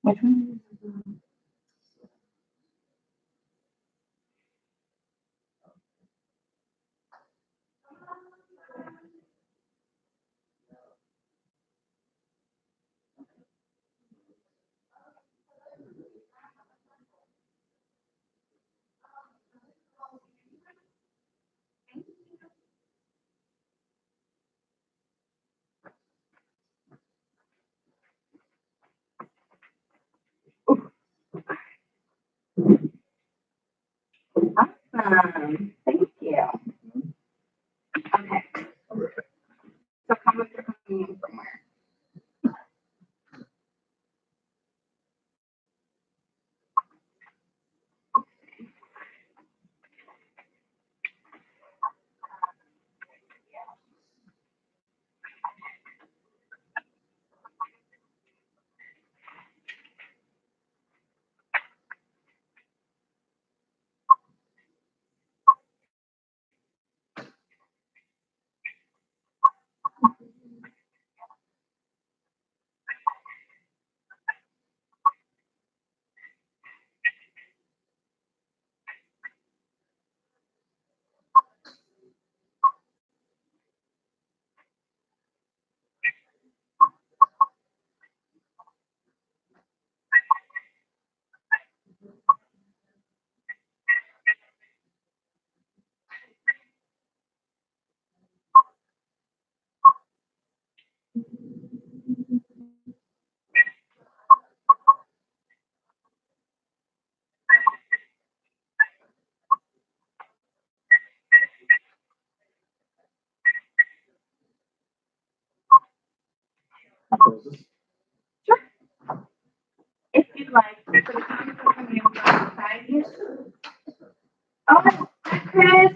Which one? Awesome. Thank you. Okay. So comments are coming in from where? Sure. If you'd like. So the comments are coming in from the side here. Oh, hi, Chris.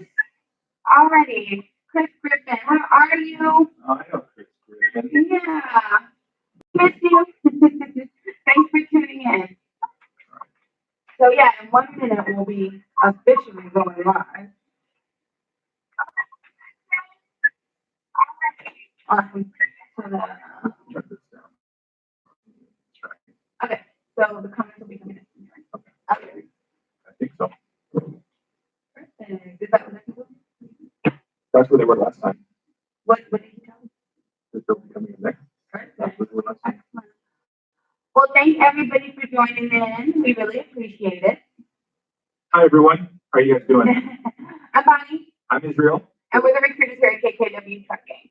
Alrighty. Chris Griffin, how are you? I know Chris Griffin. Yeah. Miss you. Thanks for tuning in. So yeah, in 1 minute we'll be officially going live. Awesome. So Check this down. okay. So the comments will be coming in. Okay. I think so. Perfect. Is that what I can That's where they were last time. What did you tell me? They're coming in next. Perfect. That's where they were last time. Excellent. Well, thank everybody for joining in. We really appreciate it. Hi everyone. How are you guys doing? I'm Bonnie, I'm Israel. and we're the recruiters here at KKW Trucking.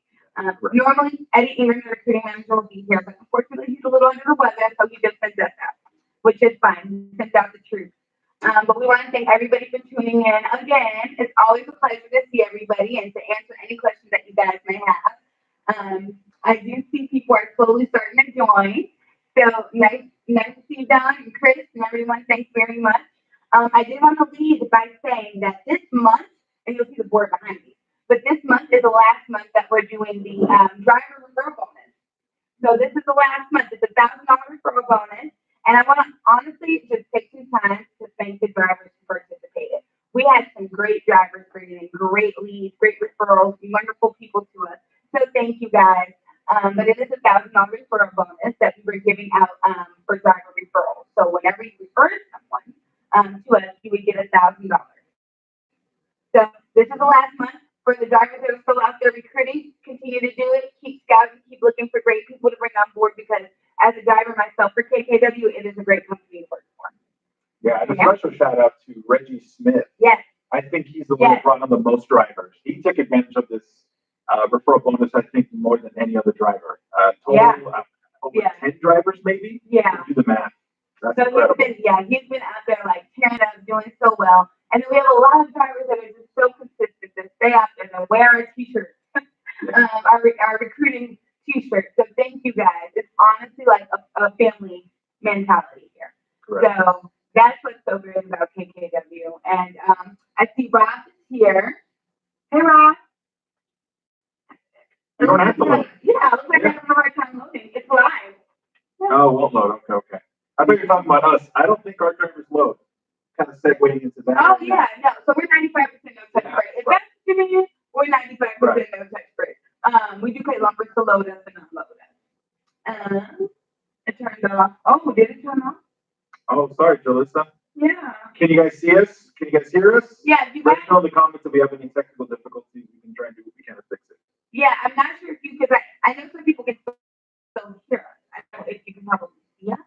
Normally, Eddie Ingram, the recruiting manager, will be here, but unfortunately, he's a little under the weather, so he just sent us out, which is fine. He sent out the truth. But we want to thank everybody for tuning in. Again, it's always a pleasure to see everybody and to answer any questions that you guys may have. I do see people are slowly starting to join. So nice to see you, Don and Chris and everyone. Thanks very much. I did want to lead by saying that this month, and you'll see the board behind me, but this month is the last month that we're doing the driver referral bonus. So this is the last month. It's $1,000 referral bonus. And I want to honestly just take some time to thank the drivers who participated. We had some great drivers bringing in great leads, great referrals, wonderful people to us. So thank you guys. But it is $1,000 referral bonus that we were giving out for driver referrals. So whenever you refer someone to us, you would get $1,000. So this is the last month for the drivers that are still out there recruiting. Continue to do it. Keep scouting. Keep looking for great people to bring on board because as a driver myself for KKW, it is a great company to work for. Yeah, and a special shout out to Reggie Smith. Yes. I think he's the one that brought on the most drivers. He took advantage of this referral bonus, I think, more than any other driver. Total over 10 drivers, maybe? Yeah. Do the math. That's so incredible. he's been out there like tearing up, doing so well. And then we have a lot of drivers that are just so consistent that stay out there and wear our t-shirts, our recruiting t-shirts. So thank you guys. It's honestly like a family mentality here. Correct. So that's what's so great about KKW. And I see Rob is here. Hey, Rob. You don't have to load. Yeah, it looks like I'm having a hard time loading. It's live. Oh, we'll load. Okay. I thought you were talking about us. I don't think our drivers load. Kind of segueing into that. Oh, yeah, no. So we're 95% no touch rate. If that's convenient, we're 95% no touch rate. We do pay lumpers to load us and unload us. It turned off. Oh, did it turn off? Oh, sorry, Jalissa. Yeah. Can you guys see us? Can you guys hear us? Yeah, you Let guys. us know in the comments if we have any technical difficulties. We can try and do what we can to fix it. Yeah, I'm not sure if you, because I know some people can still hear us. I don't know if you can probably see us.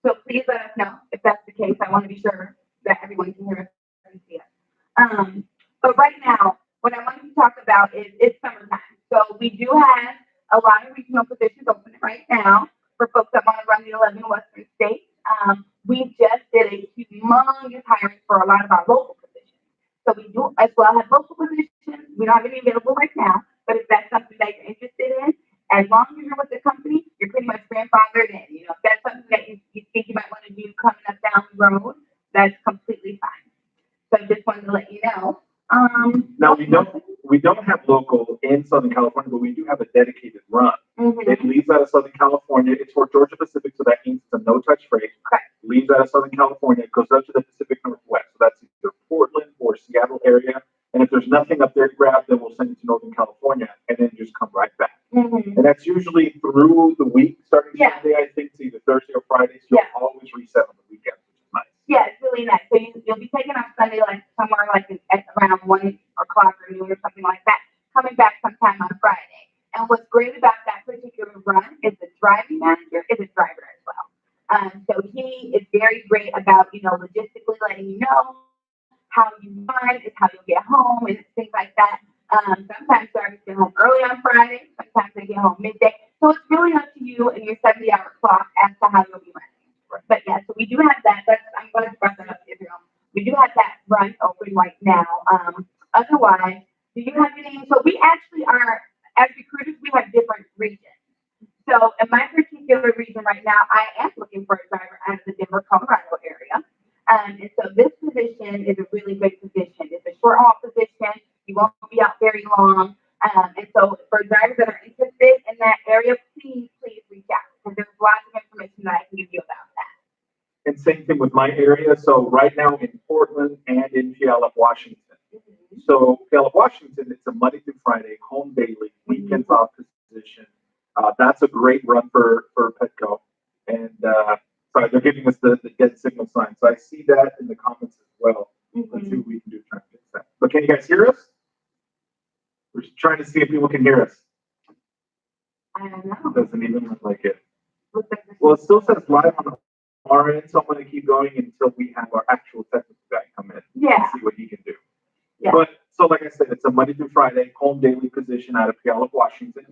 So please let us know if that's the case. I want to be sure that everyone can hear us and see us. But right now, what I wanted to talk about is it's summertime. So we do have a lot of regional positions open right now for folks that want to run the 11 Western states. We just did a humongous hiring for a lot of our local positions. So we do as well have local positions. We don't have any available right now, but if that's something that you're interested in, as long as you're with the company, you're pretty much grandfathered in. You know, if that's something that you think you might want to do coming up down the road, that's completely fine. So I just wanted to let you know. Now we don't have local in Southern California, but we do have a dedicated run. It leaves out of Southern California. It's for Georgia Pacific, so that means it's a no-touch freight. Correct. Leaves out of Southern California, it goes up to the Pacific Northwest. So that's either Portland or Seattle area. And if there's nothing up there to grab, then we'll send it to Northern California and then just come right back. And that's usually through the week, starting Sunday, I think, to either Thursday or Friday. So you'll always reset on the weekends, which is nice. Yeah, it's really nice. So you'll be taking off Sunday, like somewhere like at around 1 o'clock or noon or something like that, coming back sometime on Friday. And what's great about that particular run is the driving manager is a driver as well. So he is very great about, logistically letting you know how you run, is how you'll get home and things like that. Sometimes drivers get home early on Friday, sometimes they get home midday. So it's really up to you and your 70-hour clock as to how you'll be running. Right. But yeah, so we do have that. I'm glad you brought that up, Israel. We do have that run open right now. Otherwise, do you have any? So we actually are, as recruiters, we have different regions. So in my particular region right now, I am looking for a driver out of the Denver, Colorado area. And so this position is a really great position. It's a short haul position. You won't be out very long. And so for drivers that are interested in that area, please reach out because there's lots of information that I can give you about that. And same thing with my area. So right now in Portland and in Puyallup, Washington. So Puyallup, Washington, it's a Monday through Friday, home daily, weekends off position. That's a great run for Petco. And sorry, they're giving us the dead signal sign. So I see that in the comments as well. Let's see what we can do to try and fix that. But can you guys hear us? We're just trying to see if people can hear us. I don't know. Doesn't even look like it. Well, it still says live on our end, so I'm going to keep going until we have our actual technical guy come in. Yeah. And see what he can do. Yeah. But so, like I said, it's a Monday through Friday home daily position out of Puyallup, Washington.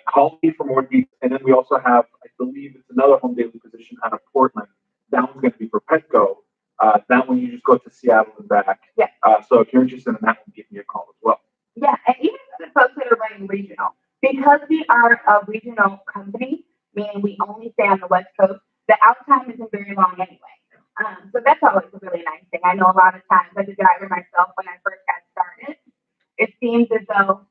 Call me for more details. And then we also have, I believe, it's another home daily position out of Portland. That one's going to be for Petco. That one you just go to Seattle and back. Yeah. So if you're interested in that one, give me a call as well. Yeah, and even for the folks that are running regional, because we are a regional company, meaning we only stay on the West Coast, the out time isn't very long anyway. So that's always a really nice thing. I know a lot of times as a driver myself, when I first got started, it seems as though.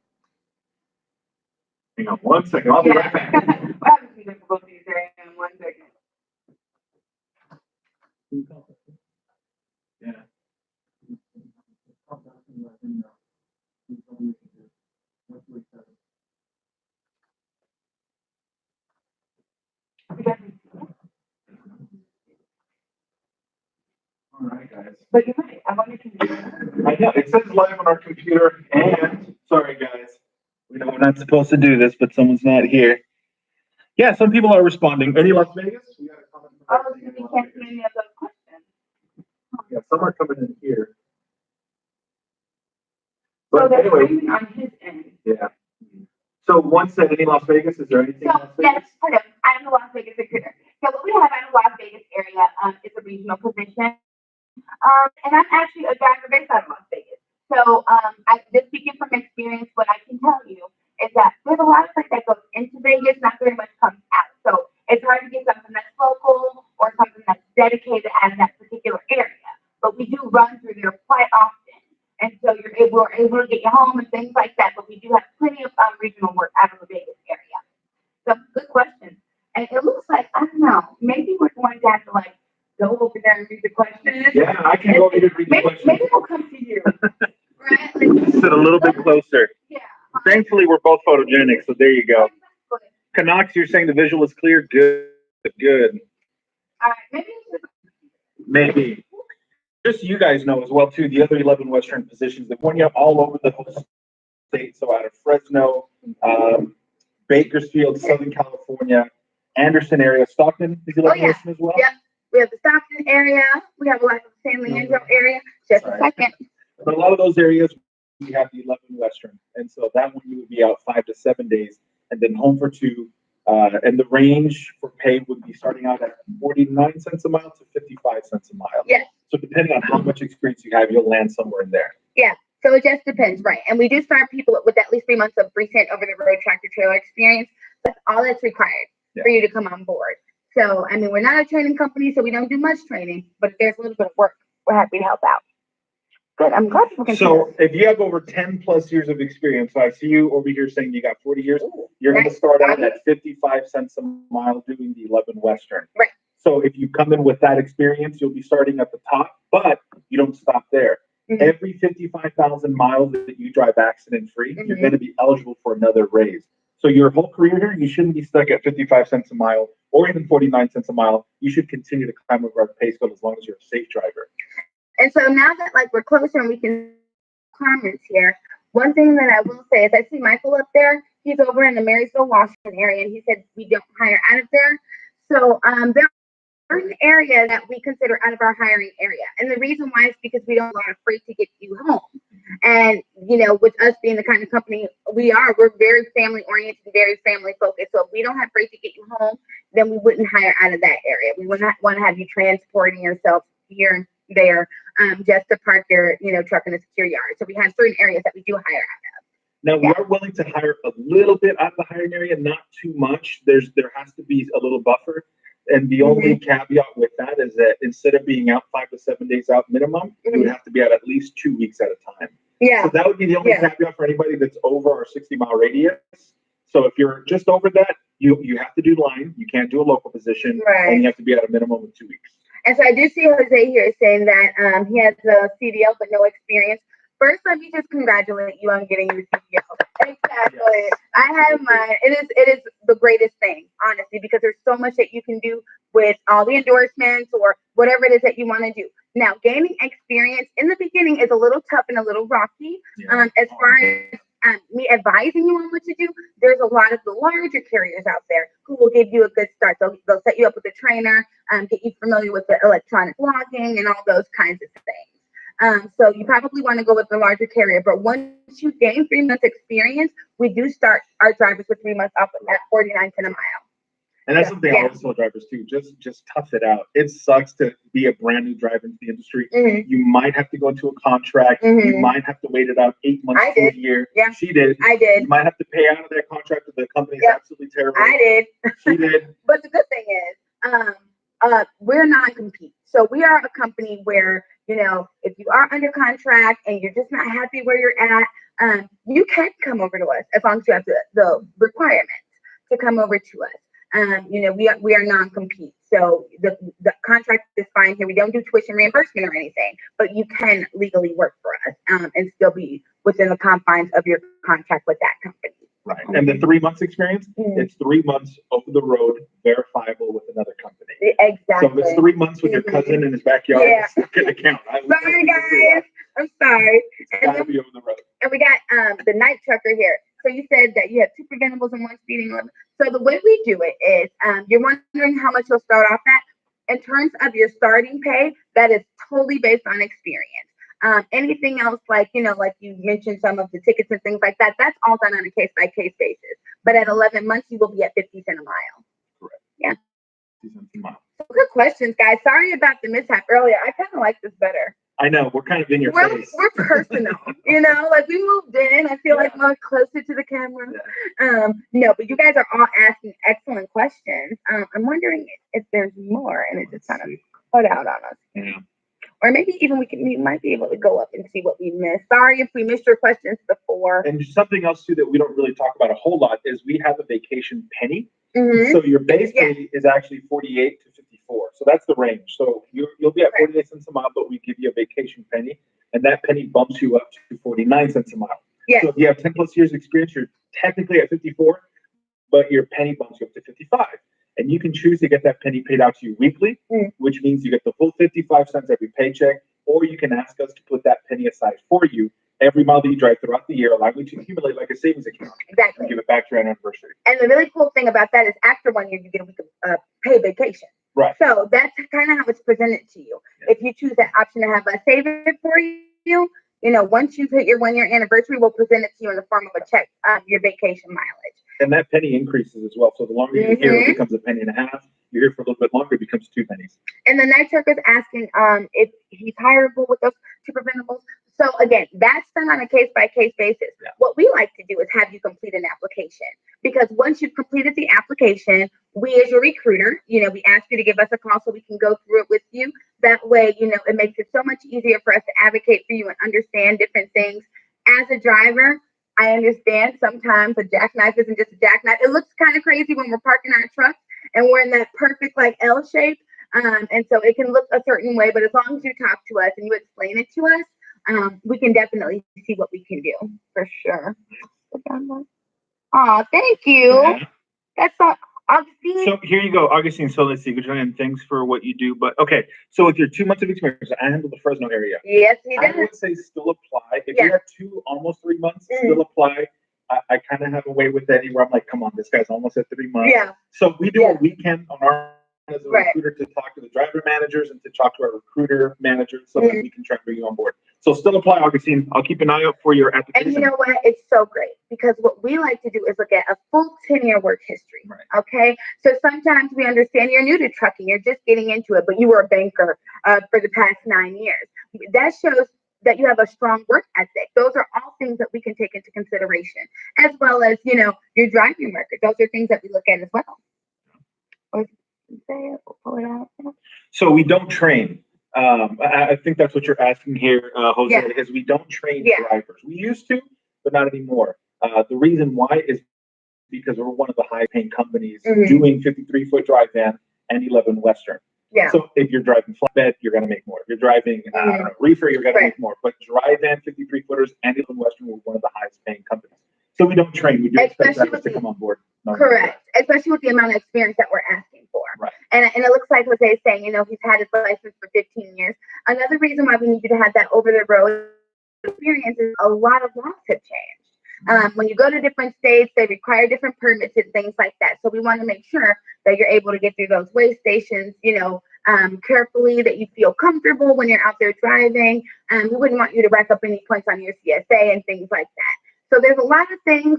Hang on 1 second. I'll be right back. We're having some difficulties there in 1 second. Yeah. All right, guys. But you're right. I'm on your computer. I know. It says live on our computer. And sorry, guys. We know we're not supposed to do this, but someone's not here. Yeah, some people are responding. Any Las Vegas? We got a comment. Oh, you can't see any of those questions. Yeah, some are coming in here. So But they're anyway, on his end. yeah. So one said, any Las Vegas? Is there anything So, in Las Vegas? yes, part of, I'm a Las Vegas recruiter. So what we have out of Las Vegas area is a regional position. And I'm actually a driver based out of Las Vegas. So I just speaking from experience, what I can tell you is that there's a lot of stuff that goes into Vegas, not very much comes out. So it's hard to get something that's local or something that's dedicated out of that particular area. But we do run through there quite often. And so we're able to get you home and things like that. But we do have plenty of regional work out of the Vegas area. So good question. And it looks like, I don't know, maybe we're going to have to go over there and read the questions. Yeah, I can go over and read the questions. Maybe we'll come to you. Right? Sit a little bit closer. Yeah. Thankfully, we're both photogenic, so there you go. Canucks, you're saying the visual is clear? Good. good. Maybe it's just Maybe. Just so you guys know as well too, the other 11 Western positions, they're going up all over the whole state. So out of Fresno, Bakersfield, Southern California, Anderson area, Stockton is 11 yeah. Western as well. Yeah. We have the Stockton area. We have a lot of the San Leandro area. Just a second. But a lot of those areas, we have the 11 Western. And so that one you would be out 5 to 7 days and then home for 2. And the range for pay would be starting out at 49 cents a mile to 55 cents a mile. Yes. So depending on how much experience you have, you'll land somewhere in there. Yeah. So it just depends, right? And we do start people with at least 3 months of recent over the road tractor trailer experience. That's all that's required for you to come on board. So, I mean, we're not a training company, so we don't do much training, but if there's a little bit of work, we're happy to help out. Good. I'm glad people can So if you have over 10 plus years of experience, so I see you over here saying you got 40 years, you're going to start out at 55 cents a mile doing the 11 Western. Right. So if you come in with that experience, you'll be starting at the top, but you don't stop there. Mm-hmm. Every 55,000 miles that you drive accident free, you're going to be eligible for another raise. So your whole career here, you shouldn't be stuck at 55 cents a mile or even 49 cents a mile. You should continue to climb over our pay scale as long as you're a safe driver. And so now that like we're closer and we can comments here, one thing that I will say is I see Michael up there. He's over in the Marysville, Washington area, and he said we don't hire out of there. So there are certain areas that we consider out of our hiring area, and the reason why is because we don't want freight to get you home. And you know, with us being the kind of company we are, we're very family oriented, very family focused. So if we don't have freight to get you home, then we wouldn't hire out of that area. We would not want to have you transporting yourself here and there just to park your truck in a secure yard. So we have certain areas that we do hire out of. Now we are willing to hire a little bit out of the hiring area, not too much. There has to be a little buffer. And the only caveat with that is that instead of being out 5 to 7 days out minimum, you would have to be out at least 2 weeks at a time. Yeah. So that would be the only caveat for anybody that's over our 60-mile radius. So if you're just over that, you have to do line. You can't do a local position. Right. And you have to be at a minimum of 2 weeks. And so I do see Jose here saying that he has a CDL but no experience. First, let me just congratulate you on getting your CDL. Exactly. Yes. I have mine. It is the greatest thing, honestly, because there's so much that you can do with all the endorsements or whatever it is that you want to do. Now, gaining experience in the beginning is a little tough and a little rocky. As far as me advising you on what to do, there's a lot of the larger carriers out there who will give you a good start. They'll set you up with a trainer, get you familiar with the electronic logging and all those kinds of things. So you probably want to go with the larger carrier. But once you gain 3 months experience, we do start our drivers with 3 months off at 49 cents a mile. And that's something I always tell drivers too. Just tough it out. It sucks to be a brand new driver into the industry. You might have to go into a contract. You might have to wait it out 8 months to a year. Yeah. She did. I did. You might have to pay out of that contract if the company's absolutely terrible. I did. She did. But the good thing is, we're non-compete. So we are a company where, if you are under contract and you're just not happy where you're at, you can come over to us as long as you have the requirements to come over to us. We are non-compete. So the contract is fine here. We don't do tuition reimbursement or anything, but you can legally work for us and still be within the confines of your contract with that company. Right. And the 3 months experience, it's 3 months over the road, verifiable with another company. Exactly. So if it's 3 months with your cousin in his backyard, it's not going to count. Sorry, guys. I'm sorry. It's got to be over the road. And we got the night trucker here. So you said that you have 2 preventables and 1 speeding limit. So the way we do it is, you're wondering how much you'll start off at. In terms of your starting pay, that is totally based on experience. Anything else, like you mentioned, some of the tickets and things like that, that's all done on a case-by-case basis. But at 11 months, you will be at 50 cents a mile. Correct. Yeah. 50 cents a mile. So good questions, guys. Sorry about the mishap earlier. I kind of like this better. I know, we're kind of in your face. We're personal, like we moved in. I feel like more closer to the camera. Yeah. No, but you guys are all asking excellent questions. I'm wondering if there's more, and it just kind of put out on us. Yeah. Or maybe even we might be able to go up and see what we missed. Sorry if we missed your questions before. And something else too that we don't really talk about a whole lot is we have a vacation penny. So your base pay is actually 48 to 54. So that's the range. So you'll be at 48 cents a mile, but we give you a vacation penny, and that penny bumps you up to 49 cents a mile. Yes. So if you have 10 plus years experience, you're technically at 54, but your penny bumps you up to 55. And you can choose to get that penny paid out to you weekly, which means you get the full 55 cents every paycheck, or you can ask us to put that penny aside for you every mile that you drive throughout the year, allowing you to accumulate like a savings account. Exactly. And give it back to your anniversary. And the really cool thing about that is after 1 year, you get a week of paid vacation. Right. So that's kind of how it's presented to you. Yeah. If you choose that option to have us save it for you, once you hit your 1 year anniversary, we'll present it to you in the form of a check, your vacation mileage. And that penny increases as well. So the longer you're here, it becomes a penny and a half. You're here for a little bit longer, it becomes 2 pennies. And the night trucker is asking if he's hireable with those 2 preventables. So again, that's done on a case-by-case basis. Yeah. What we like to do is have you complete an application, because once you've completed the application, we as your recruiter, we ask you to give us a call so we can go through it with you. That way, it makes it so much easier for us to advocate for you and understand different things. As a driver, I understand sometimes a jackknife isn't just a jackknife. It looks kind of crazy when we're parking our trucks and we're in that perfect L shape. And so it can look a certain way, but as long as you talk to us and you explain it to us, we can definitely see what we can do for sure. Oh, thank you. Yeah. That's all. Augustine. So here you go, Augustine. So let's see, and thanks for what you do. But okay, so with your 2 months of experience, I handle the Fresno area. Yes, you did. I would say still apply. If you have 2, almost 3 months, still apply. I kind of have a way with Eddie where I'm like, come on, this guy's almost at 3 months. Yeah. So we do what we can on our as a recruiter to talk to the driver managers and to talk to our recruiter managers so that we can try to bring you on board. So still apply, Augustine. I'll keep an eye out for your application. And you know what? It's so great because what we like to do is look at a full 10-year work history. Right. Okay. So sometimes we understand you're new to trucking, you're just getting into it, but you were a banker for the past 9 years. That shows that you have a strong work ethic. Those are all things that we can take into consideration, as well as, your driving record. Those are things that we look at as well. Pull it out. So we don't train. I think that's what you're asking here, Jose, is we don't train drivers. We used to, but not anymore. The reason why is because we're one of the high-paying companies doing 53-foot drive van and 11 Western. Yeah. So if you're driving flatbed, you're going to make more. If you're driving reefer, you're going to make more. But drive van 53-footers and 11 Western, we're one of the highest-paying companies. So we don't train. We do expect drivers to come on board. Correct. Especially with the amount of experience that we're asking for. Right. And it looks like Jose is saying, he's had his license for 15 years. Another reason why we need you to have that over-the-road experience is a lot of laws have changed. When you go to different states, they require different permits and things like that. So we want to make sure that you're able to get through those weigh stations, carefully, that you feel comfortable when you're out there driving. We wouldn't want you to rack up any points on your CSA and things like that. So there's a lot of things.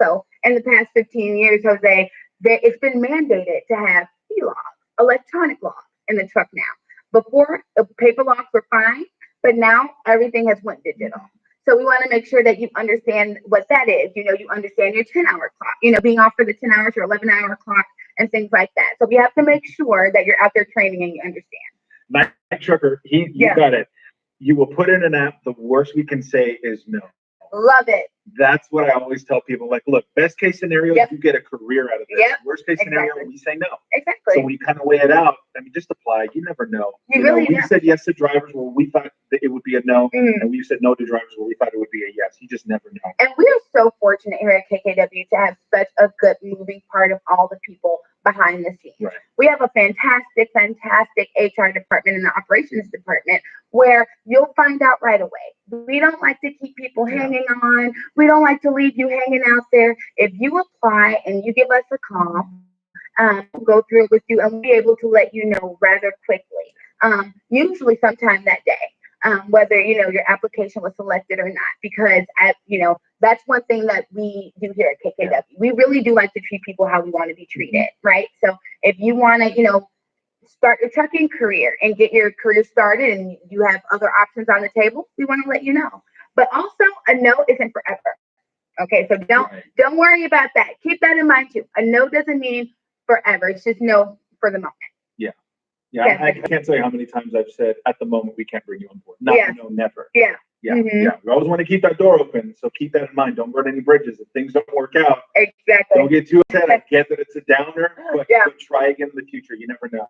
Also, in the past 15 years, Jose, it's been mandated to have e-logs, electronic logs in the truck now. Before, the paper logs were fine, but now everything has went digital. So we want to make sure that you understand what that is. You understand your 10-hour clock, being off for the 10 hours or 11-hour clock and things like that. So we have to make sure that you're out there training and you understand. Night trucker, you got it. You will put in an app. The worst we can say is no. Love it. That's what I always tell people. Like, look, best case scenario, you get a career out of this. Worst case scenario, we say no. Exactly. So when you kind of weigh it out, just apply. You never know. We said yes to drivers where we thought that it would be a no, and we said no to drivers where we thought it would be a yes. You just never know. And we are so fortunate here at KKW to have such a good moving part of all the people behind the scenes. Right. We have a fantastic HR department and the operations department where you'll find out right away. We don't like to keep people hanging on. We don't like to leave you hanging out there. If you apply and you give us a call, we'll go through it with you and we'll be able to let you know rather quickly. Usually sometime that day, whether, your application was selected or not, because that's one thing that we do here at KKW. We really do like to treat people how we want to be treated, right? So if you want to, start your trucking career and get your career started and you have other options on the table, we want to let you know. But also, a no isn't forever. Okay, so don't worry about that. Keep that in mind too. A no doesn't mean forever. It's just no for the moment. Yeah, I can't tell you how many times I've said, at the moment, we can't bring you on board. No, never. Yeah. We always want to keep that door open, so keep that in mind. Don't burn any bridges. If things don't work out, exactly. Don't get too upset. I get that it's a downer, but try again in the future. You never know.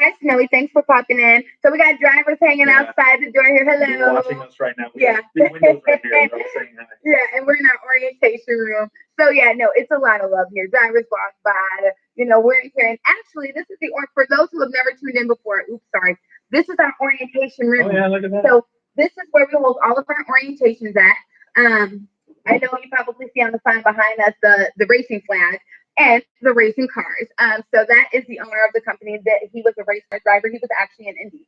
Hi, Snowy. Thanks for popping in. So we got drivers hanging outside the door here. Hello. They're watching us right now. We got big windows right here. They're all saying hi. Yeah, and we're in our orientation room. So yeah, no, it's a lot of love here. Drivers walk by. We're in here, and actually, this is for those who have never tuned in before. Oops, sorry. This is our orientation room. Oh yeah, look at that. So this is where we hold all of our orientations at. I know you probably see on the sign behind us the racing flag and the racing cars. So that is the owner of the company. That he was a race car driver. He was actually an Indy,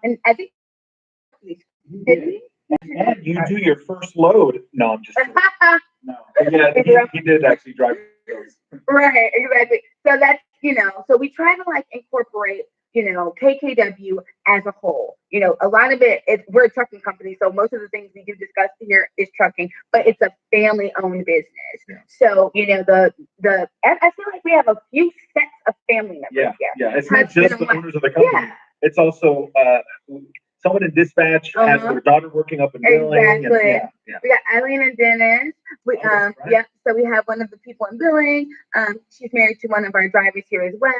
and I think did he? And you do your first load. No, I'm just kidding. No, yeah, he did actually drive those. Right, exactly. So that's so we try to incorporate KKW as a whole. A lot of we're a trucking company, so most of the things we do discuss here is trucking, but it's a family-owned business. Yeah. So I feel like we have a few sets of family members here. Yeah, it's not just the owners of the company. Yeah. It's also someone in dispatch has their daughter working up in billing. Exactly. And, We got Eileen and Dennis. Right. So we have one of the people in billing. She's married to one of our drivers here as well.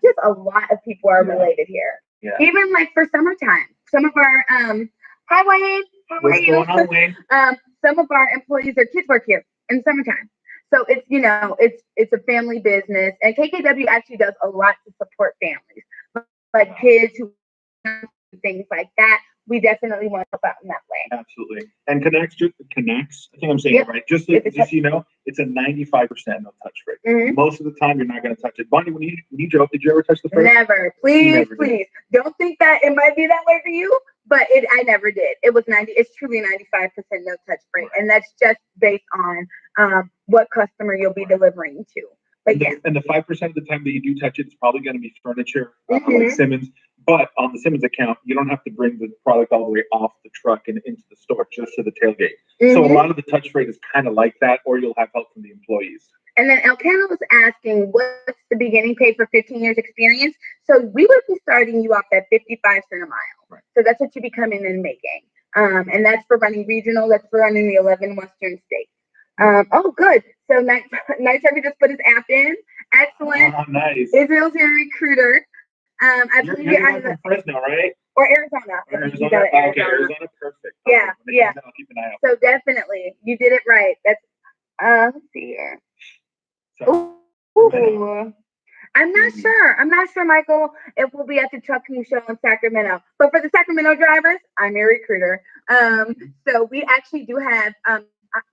Just a lot of people are related here. Yeah. Even for summertime, some of our hi Wayne, how are you? What's going on, Wayne? Some of our employees, their kids work here in the summertime. So it's it's a family business, and KKW actually does a lot to support families, like kids who things like that. We definitely want to help out in that way. Absolutely. And connects. I think I'm saying it right. Just so you know, it's a 95% no touch rate. Mm-hmm. Most of the time, you're not going to touch it. Bonnie, when you drove, did you ever touch the first? Never. Please. Don't think that it might be that way for you, but I never did. It was 90. It's truly 95% no touch rate, and that's just based on what customer you'll be delivering to. But and the 5% of the time that you do touch it, it's probably going to be furniture, like Simmons. But on the Simmons account, you don't have to bring the product all the way off the truck and into the store, just to the tailgate. So a lot of the touch rate is kind of like that, or you'll have help from the employees. And then Elkanah was asking, what's the beginning pay for 15 years experience? So we would be starting you off at 55 cents a mile. Right. So that's what you'd be coming in making. And that's for running regional. That's for running the 11 Western states. Oh, good. So Night Trucker just put his app in. Excellent. Oh, nice. Israel's your recruiter. I believe you're from Fresno, right? Or Arizona. Arizona. Okay, Arizona, perfect. Yeah, yeah. I'll keep an eye out. So definitely, you did it right. That's let's see here. Ooh. I'm not sure, Michael, if we'll be at the trucking show in Sacramento. But for the Sacramento drivers, I'm your recruiter. So we actually do have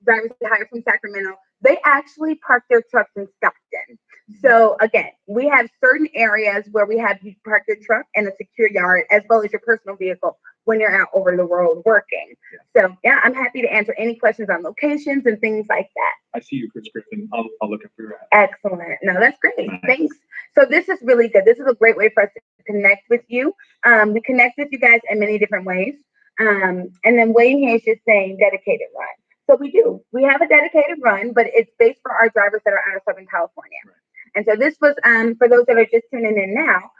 drivers we hire from Sacramento. They actually park their trucks in Stockton. So again, we have certain areas where we have you park your truck in a secure yard as well as your personal vehicle when you're out over the world working. Yeah. So yeah, I'm happy to answer any questions on locations and things like that. I see you, Chris Griffin. I'll look up for your app. Excellent. No, that's great. Nice. Thanks. So this is really good. This is a great way for us to connect with you. We connect with you guys in many different ways. And then Wayne here is just saying dedicated run. So we do. We have a dedicated run, but it's based for our drivers that are out of Southern California. Right. And so this was for those that are just tuning in now.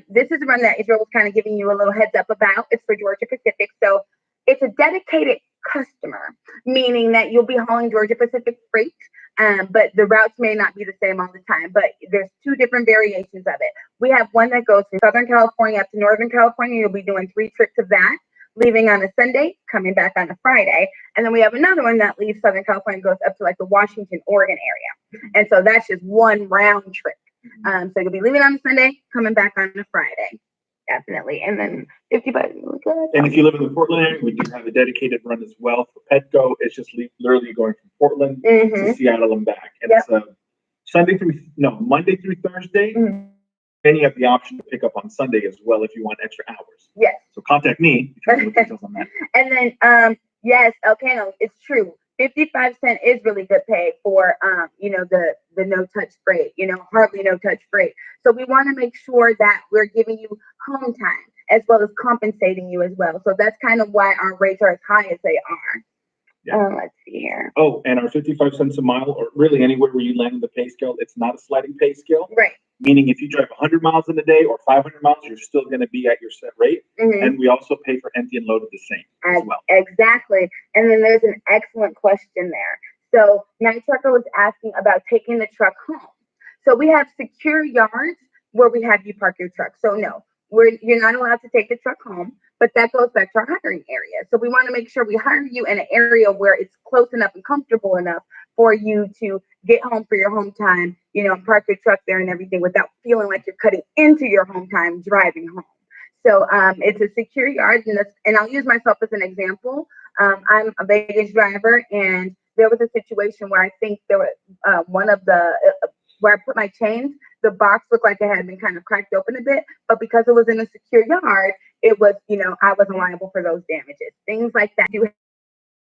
This is a run that Israel was kind of giving you a little heads up about. It's for Georgia Pacific. So it's a dedicated customer, meaning that you'll be hauling Georgia Pacific freight, but the routes may not be the same all the time. But there's two different variations of it. We have one that goes from Southern California up to Northern California. You'll be doing 3 trips of that, leaving on a Sunday, coming back on a Friday. And then we have another one that leaves Southern California, goes up to like the Washington, Oregon area. And so that's just one round trip. So you'll be leaving on a Sunday, coming back on a Friday. Definitely. And then 50 bucks. And if you live in the Portland area, we do have a dedicated run as well for Petco. It's just literally going from Portland to Seattle and back. And it's Monday through Thursday. And you have the option to pick up on Sunday as well if you want extra hours. Yes. So contact me if you want details on that. And then yes, Elkanah, it's true. 55 cents is really good pay for the no touch freight, hardly no touch freight. So we want to make sure that we're giving you home time as well as compensating you as well. So that's kind of why our rates are as high as they are. Yeah. Let's see here. Oh, and our 55 cents a mile, or really anywhere where you land in the pay scale, it's not a sliding pay scale. Right. Meaning if you drive 100 miles in a day or 500 miles, you're still going to be at your set rate. And we also pay for empty and loaded the same as well. Exactly. And then there's an excellent question there. So Night Trucker was asking about taking the truck home. So we have secure yards where we have you park your truck. So no, you're not allowed to take the truck home, but that goes back to our hiring area. So we want to make sure we hire you in an area where it's close enough and comfortable enough for you to get home for your home time, park your truck there and everything without feeling like you're cutting into your home time driving home. So it's a secure yard, and I'll use myself as an example. I'm a Vegas driver, and there was a situation where I think there was one of the where I put my chains, the box looked like it had been kind of cracked open a bit, but because it was in a secure yard, it was, I wasn't liable for those damages. Things like that do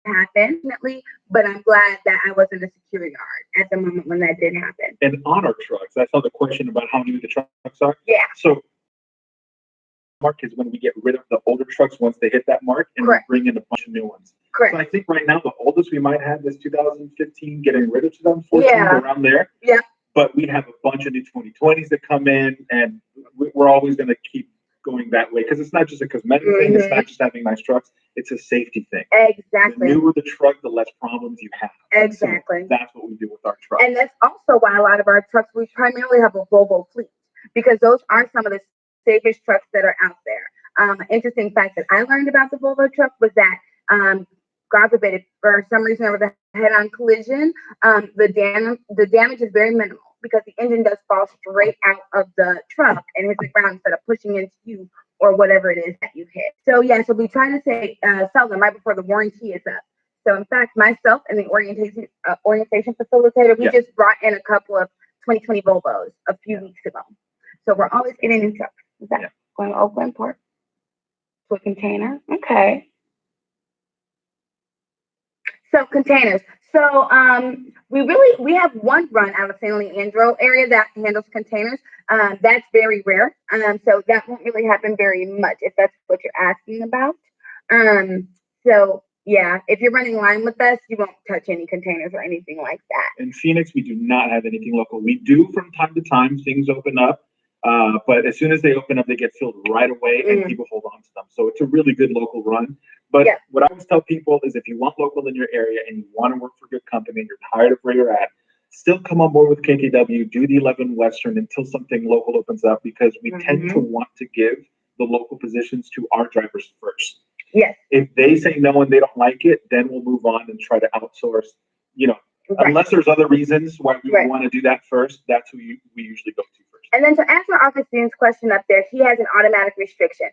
happen, definitely, but I'm glad that I was in a secure yard at the moment when that did happen. And on our trucks, I saw the question about how new the trucks are. Yeah. So mark is when we get rid of the older trucks once they hit that mark, and Correct. we bring in a bunch of new ones. Correct. So I think right now the oldest we might have is 2015, getting rid of 2014, around there. Yeah. But we have a bunch of new 2020s that come in, and we're always going to keep going that way because it's not just a cosmetic thing. It's not just having nice trucks. It's a safety thing. Exactly. The newer the truck, the less problems you have. Exactly. So that's what we do with our trucks. And that's also why a lot of our trucks, we primarily have a Volvo fleet because those are some of the safest trucks that are out there. Interesting fact that I learned about the Volvo truck was that, God forbid, if for some reason there was a head-on collision, the damage is very minimal because the engine does fall straight out of the truck and hits the ground instead of pushing into you or whatever it is that you hit. So yeah, so we try to sell them right before the warranty is up. So in fact, myself and the orientation facilitator, we just brought in a couple of 2020 Volvos a few weeks ago. So we're always getting new trucks. Is that going to Oakland Port? To a container? Okay. So containers. So we have one run out of San Leandro area that handles containers. That's very rare. So that won't really happen very much if that's what you're asking about. So yeah, if you're running line with us, you won't touch any containers or anything like that. In Phoenix, we do not have anything local. We do from time to time, things open up. But as soon as they open up, they get filled right away and people hold on to them. So it's a really good local run. But what I always tell people is if you want local in your area and you want to work for a good company and you're tired of where you're at, still come on board with KKW, do the 11 Western until something local opens up because we tend to want to give the local positions to our drivers first. Yes. If they say no and they don't like it, then we'll move on and try to outsource, unless there's other reasons why we want to do that first, that's who we usually go to first. And then to answer Augustine's question up there, he has an automatic restriction.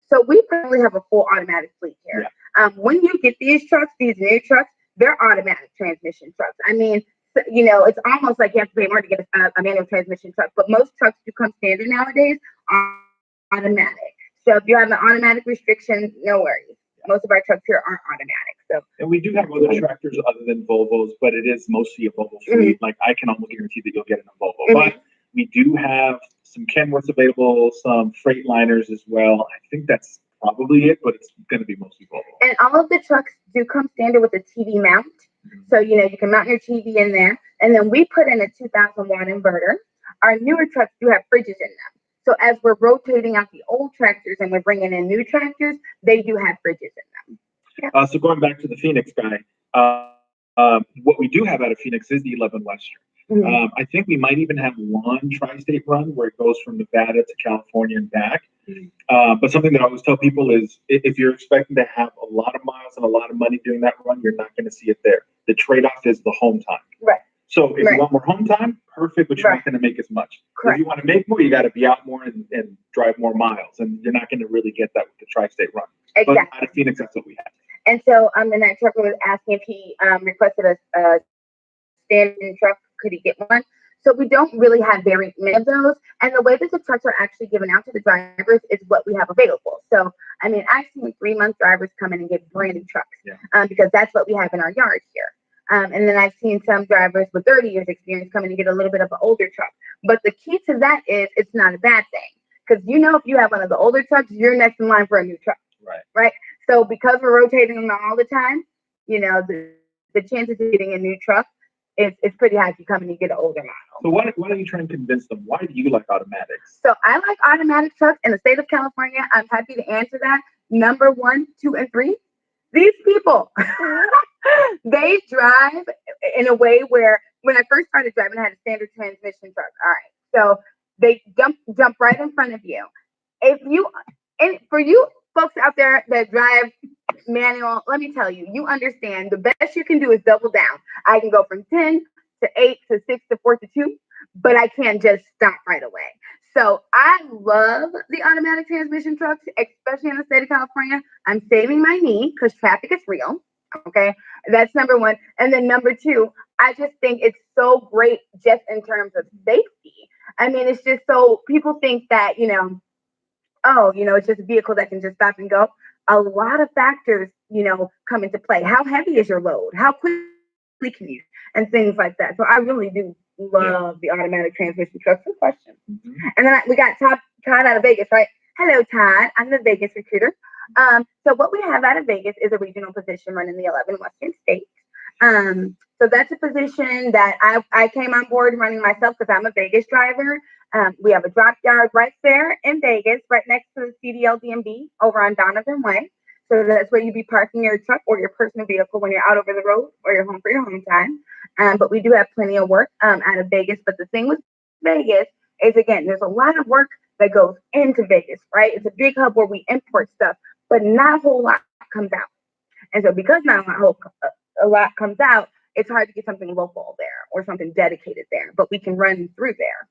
So we probably have a full automatic fleet here. Yeah. When you get these trucks, these new trucks, they're automatic transmission trucks. I mean, it's almost like you have to pay more to get a manual transmission truck, but most trucks do come standard nowadays are automatic. So if you have an automatic restriction, no worries. Most of our trucks here aren't automatic. So, and we do have other tractors other than Volvos, but it is mostly a Volvo fleet. Like I can almost guarantee that you'll get in a Volvo. But we do have some Kenworths available, some Freightliners as well. I think that's probably it, but it's going to be mostly Volvo. And all of the trucks do come standard with a TV mount. So, you can mount your TV in there. And then we put in a 2000-watt inverter. Our newer trucks do have fridges in them. So as we're rotating out the old tractors and we're bringing in new tractors, they do have fridges in them. Yeah. So going back to the Phoenix guy, what we do have out of Phoenix is the 11 Western. I think we might even have one tri-state run where it goes from Nevada to California and back. But something that I always tell people is if you're expecting to have a lot of miles and a lot of money doing that run, you're not going to see it there. The trade-off is the home time. Right. So if you want more home time, perfect, but you're not going to make as much. If you want to make more, you got to be out more and drive more miles, and you're not going to really get that with the tri-state run. Exactly. But out of Phoenix, that's what we have. And so the night trucker was asking if he requested a standard truck, could he get one? So we don't really have very many of those. And the way that the trucks are actually given out to the drivers is what we have available. So, I mean, I've seen 3-month drivers come in and get brand new trucks because that's what we have in our yard here. And then I've seen some drivers with 30 years experience come in and get a little bit of an older truck. But the key to that is it's not a bad thing. Because if you have one of the older trucks, you're next in line for a new truck. Right. So because we're rotating them all the time, the chances of getting a new truck it's pretty high if you come and you get an older model. So why are you trying to convince them? Why do you like automatics? So I like automatic trucks in the state of California. I'm happy to answer that. Number 1, 2, and 3. These people, they drive in a way where when I first started driving, I had a standard transmission truck. All right. So They jump right in front of you. If you and for you folks out there that drive manual, let me tell you, you understand the best you can do is double down. I can go from 10 to 8 to 6 to 4 to 2, but I can't just stop right away. So I love the automatic transmission trucks, especially in the state of California. I'm saving my knee because traffic is real. Okay. That's number one. And then number two, I just think it's so great just in terms of safety. I mean, it's just so people think that, oh, it's just a vehicle that can just stop and go. A lot of factors, come into play. How heavy is your load? How quickly can you? And things like that. So I really do love the automatic transmission trucks. Good question. Mm-hmm. And then we got Todd out of Vegas, right? Hello, Todd. I'm the Vegas recruiter. So what we have out of Vegas is a regional position running the 11 Western states. So that's a position that I came on board running myself because I'm a Vegas driver. We have a drop yard right there in Vegas, right next to the CDL DMV over on Donovan Way. So that's where you'd be parking your truck or your personal vehicle when you're out over the road or you're home for your home time. But we do have plenty of work out of Vegas. But the thing with Vegas is, again, there's a lot of work that goes into Vegas, right? It's a big hub where we import stuff, but not a whole lot comes out. And so because not a lot comes out, it's hard to get something local there or something dedicated there. But we can run through there.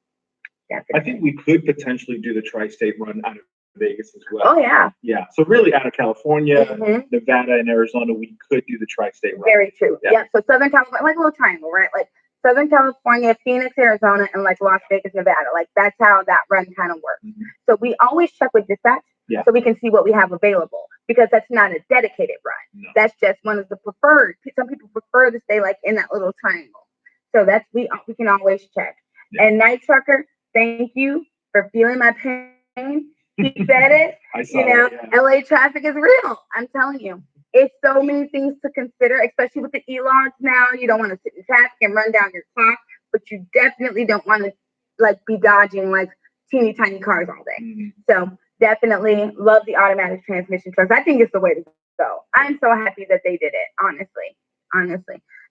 Definitely. I think we could potentially do the tri-state run out of Vegas as well. Oh, yeah. Yeah. So really out of California, Nevada, and Arizona, we could do the tri-state run. Very true. Yeah. So Southern California, like a little triangle, right? Like Southern California, Phoenix, Arizona, and like Las Vegas, Nevada. Like that's how that run kind of works. Mm-hmm. So we always check with dispatch so we can see what we have available because that's not a dedicated run. No. That's just one of the preferred. Some people prefer to stay like in that little triangle. So that's we can always check. Yeah. And Night Trucker, thank you for feeling my pain. He said it. I saw it, yeah. LA traffic is real. I'm telling you. It's so many things to consider, especially with the e-logs now. You don't want to sit in traffic and run down your clock, but you definitely don't want to like be dodging like teeny tiny cars all day. Mm-hmm. So definitely love the automatic transmission trucks. I think it's the way to go. I'm so happy that they did it, honestly.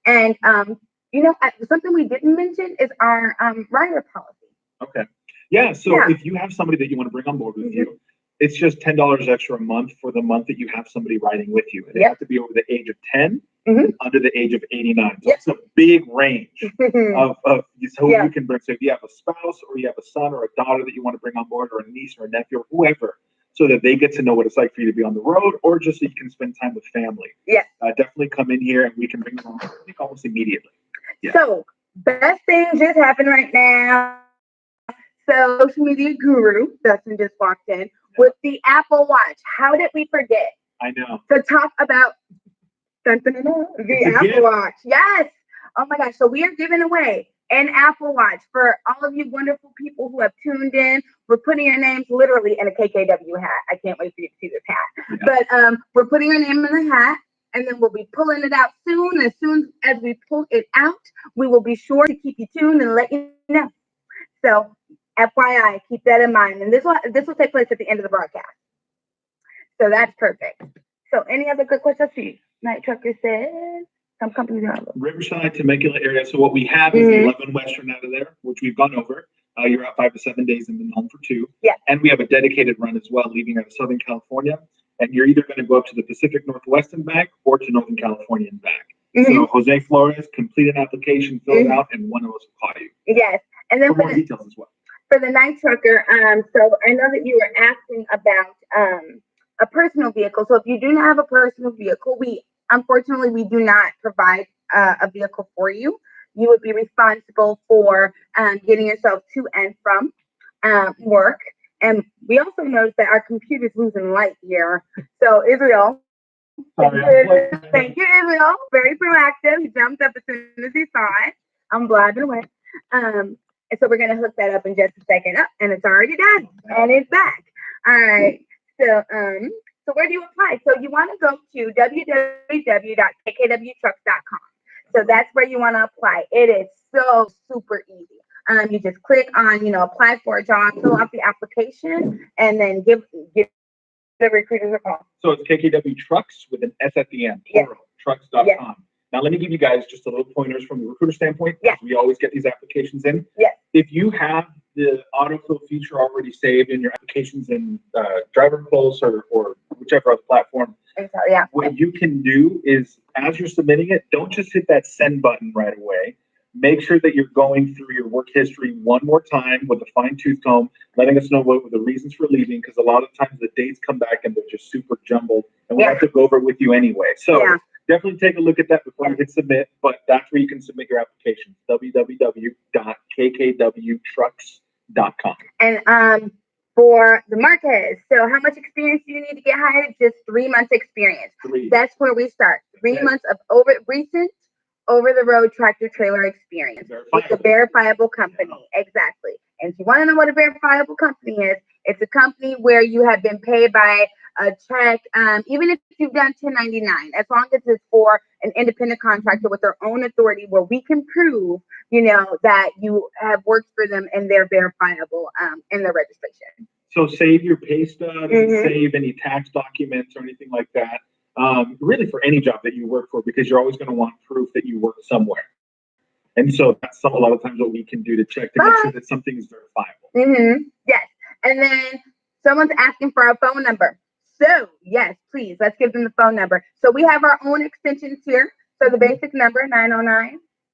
And something we didn't mention is our rider policy. Okay. Yeah. So if you have somebody that you want to bring on board with you, it's just $10 extra a month for the month that you have somebody riding with you. And they have to be over the age of 10 and under the age of 89. So it's a big range of who you can bring. So if you have a spouse or you have a son or a daughter that you want to bring on board or a niece or a nephew or whoever, so that they get to know what it's like for you to be on the road or just so you can spend time with family. Yeah. Definitely come in here and we can bring them on almost immediately. Yeah. So best thing just happened right now. So social media guru, Dustin just walked in with the Apple Watch. How did we forget? I know. To talk about the Apple Watch. Yes. Oh my gosh. So we are giving away an Apple Watch for all of you wonderful people who have tuned in. We're putting your names literally in a KKW hat. I can't wait for you to see this hat. Yeah. But we're putting your name in the hat. And then we'll be pulling it out soon. As soon as we pull it out, we will be sure to keep you tuned and let you know. So FYI, keep that in mind. And this will take place at the end of the broadcast. So that's perfect. So any other good questions for you? Night Trucker says some companies are Riverside, Temecula area. So what we have is the 11 Western out of there, which we've gone over. You're out 5 to 7 days and then home for 2. Yeah. And we have a dedicated run as well, leaving out of Southern California. And you're either going to go up to the Pacific Northwest and back or to Northern California and back. So Jose Flores, complete an application, fill it out, and one of us will call you. Yes. And then for more details as well. For the Night Trucker, so I know that you were asking about a personal vehicle. So if you do not have a personal vehicle, unfortunately we do not provide a vehicle for you. You would be responsible for getting yourself to and from work. And we also noticed that our computer's losing light here. So Israel, thank you, Israel. Very proactive. He jumped up as soon as he saw it. I'm blabbing away. And so we're going to hook that up in just a second. And it's already done. And it's back. All right. So where do you apply? So you want to go to www.kkwtrucks.com. So that's where you want to apply. It is so super easy. You just click on, apply for a job, fill out the application, and then give the recruiters a call. So it's KKW Trucks with an S at the end, plural, trucks.com. Yes. Now, let me give you guys just a little pointers from the recruiter standpoint. Yes. We always get these applications in. Yes. If you have the autofill feature already saved in your applications in Driver Pulse or whichever other platform, Yeah. what you can do is, as you're submitting it, don't just hit that send button right away. Make sure that you're going through your work history one more time with a fine tooth comb, letting us know what were the reasons for leaving, because a lot of times the dates come back and they're just super jumbled, and we have to go over it with you anyway. So definitely take a look at that before you hit submit, but that's where you can submit your application, www.kkwtrucks.com. And for the Marquez, so how much experience do you need to get hired? Just 3 months experience. That's where we start. 3 months of recent over-the-road tractor trailer experience with a verifiable company. Exactly. And if you want to know what a verifiable company is, it's a company where you have been paid by a check, even if you've done 1099, as long as it's for an independent contractor with their own authority, where we can prove, that you have worked for them and they're verifiable in their registration. So save your pay stub, save any tax documents or anything like that. Really for any job that you work for, because you're always going to want proof that you work somewhere. And so that's a lot of times what we can do to check to make sure that something is verifiable. Yes. And then someone's asking for our phone number. So yes, please, let's give them the phone number. So we have our own extensions here. So the basic number,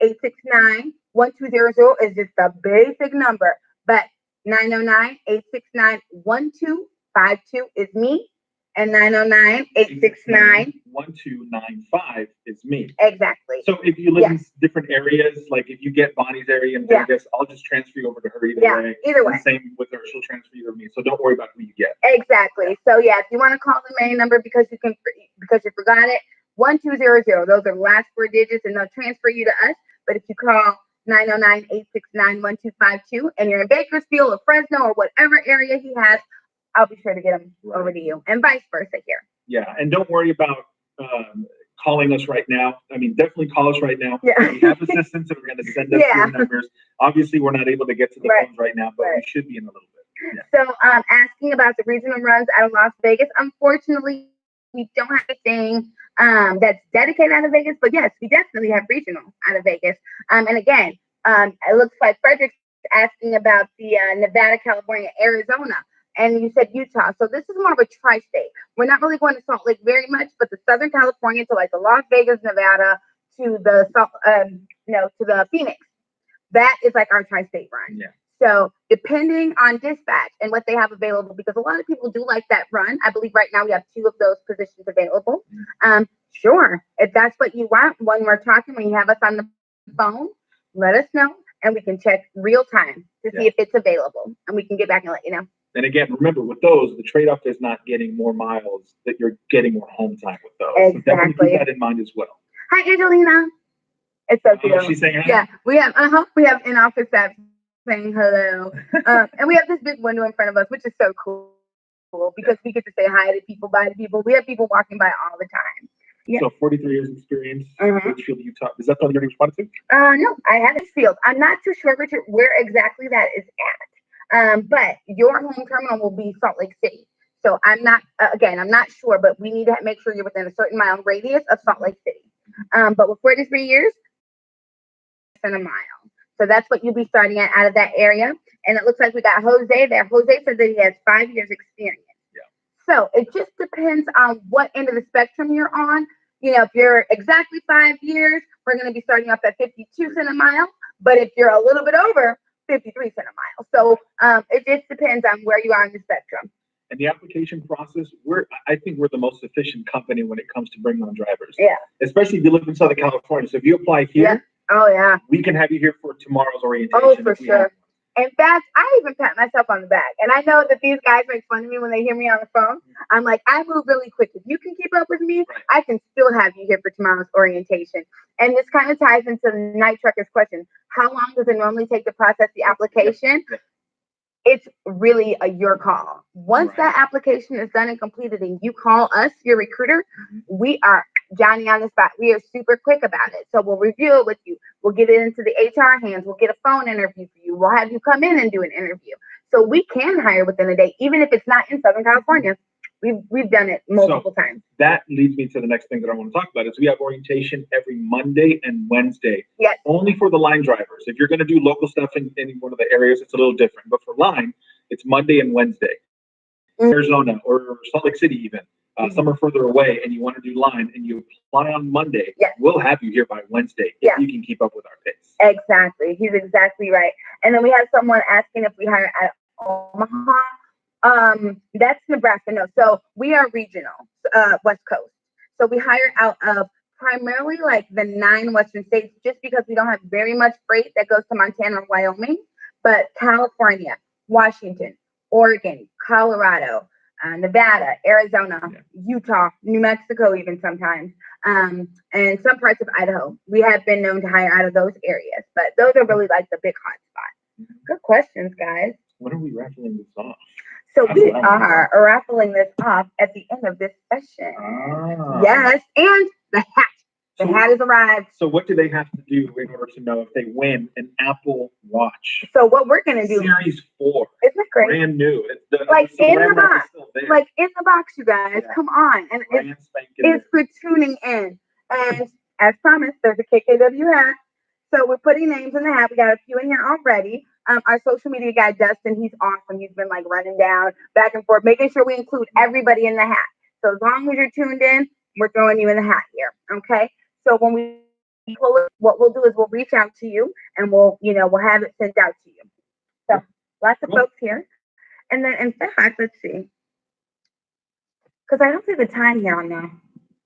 909-869-1200 is just the basic number. But 909-869-1252 is me. And 909-869-1295 is me. Exactly. So if you live in different areas, like if you get Bonnie's area in Vegas, I'll just transfer you over to her either way. Either way. And same with her, she'll transfer you to me. So don't worry about who you get. Exactly. So if you want to call the main number because you forgot it, 1200. Those are the last 4 digits, and they'll transfer you to us. But if you call 909-869-1252 and you're in Bakersfield or Fresno or whatever area he has, I'll be sure to get them over to you, and vice versa here. Yeah, and don't worry about calling us right now. I mean, definitely call us right now. Yeah. We have assistants that are going to send us your numbers. Obviously, we're not able to get to the phones right now, but we should be in a little bit. Yeah. So asking about the regional runs out of Las Vegas, unfortunately, we don't have anything that's dedicated out of Vegas, but yes, we definitely have regional out of Vegas. And again, it looks like Frederick's asking about the Nevada, California, Arizona. And you said Utah. So this is more of a tri-state. We're not really going to Salt Lake very much, but the Southern California to like the Las Vegas, Nevada, to the to the Phoenix. That is like our tri-state run. Yeah. So depending on dispatch and what they have available, because a lot of people do like that run. I believe right now we have 2 of those positions available. Sure, if that's what you want, when we're talking, when you have us on the phone, let us know, and we can check real time to see if it's available, and we can get back and let you know. And again, remember with those, the trade-off is not getting more miles, that you're getting more home time with those. Exactly. So definitely keep that in mind as well. Hi, Angelina. It's so cute. She's saying hi? Yeah, we have in-office staff saying hello. And we have this big window in front of us, which is so cool because we get to say hi to people, bye to people. We have people walking by all the time. Yeah. So 43 years experience, Richfield, Utah. Is that the one you already responded to? No, I have Richfield. I'm not too sure, Richard, where exactly that is at. But your home terminal will be Salt Lake City. So I'm not sure, but we need to make sure you're within a certain mile radius of Salt Lake City. But with 43 years, and a mile. So that's what you'll be starting at out of that area. And it looks like we got Jose there. Jose says that he has 5 years experience. Yeah. So it just depends on what end of the spectrum you're on. If you're exactly 5 years, we're going to be starting off at 52 cents a mile. But if you're a little bit over, 53 cents a mile. So it just depends on where you are on the spectrum. And the application process, I think we're the most efficient company when it comes to bringing on drivers. Yeah. Especially if you live in Southern California. So if you apply here, we can have you here for tomorrow's orientation. Oh, for sure. In fact, I even pat myself on the back. And I know that these guys make fun of me when they hear me on the phone. I'm like, I move really quick. If you can keep up with me, I can still have you here for tomorrow's orientation. And this kind of ties into the night trucker's question. How long does it normally take to process the application? It's really your call. Once that application is done and completed and you call us, your recruiter, we are Johnny on the spot. We are super quick about it. So we'll review it with you. We'll get it into the HR hands. We'll get a phone interview for you. We'll have you come in and do an interview. So we can hire within a day, even if it's not in Southern California. We've done it multiple times. That leads me to the next thing that I want to talk about is we have orientation every Monday and Wednesday. Yes. Only for the line drivers. If you're going to do local stuff in any one of the areas, it's a little different. But for line, it's Monday and Wednesday. Arizona or Salt Lake City even. Some are further away and you want to do line and you apply on Monday, we'll have you here by Wednesday if you can keep up with our pace. Exactly. He's exactly right. And then we have someone asking if we hire at Omaha. That's Nebraska. No. So we are regional, West Coast. So we hire out of primarily like the 9 Western states just because we don't have very much freight that goes to Montana or Wyoming, but California, Washington, Oregon, Colorado, Nevada, Arizona, Utah, New Mexico, even sometimes, and some parts of Idaho. We have been known to hire out of those areas, but those are really like the big hot spots. Good questions, guys. When are we raffling this off? So we are raffling this off at the end of this session. Yes, and the hat. The hat has arrived. So what do they have to do in order to know if they win an Apple Watch? So what we're going to do. Series 4. Isn't it great? Brand new. Like in the box. Like in the box, you guys. Come on. And it's for tuning in. And as promised, there's a KKW hat. So we're putting names in the hat. We got a few in here already. Our social media guy, Dustin, he's awesome. He's been like running down back and forth, making sure we include everybody in the hat. So as long as you're tuned in, we're throwing you in the hat here. Okay. So when we pull it, what we'll do is we'll reach out to you and we'll have it sent out to you. So lots of folks here. And then in fact, let's see. Because I don't see the time here on now.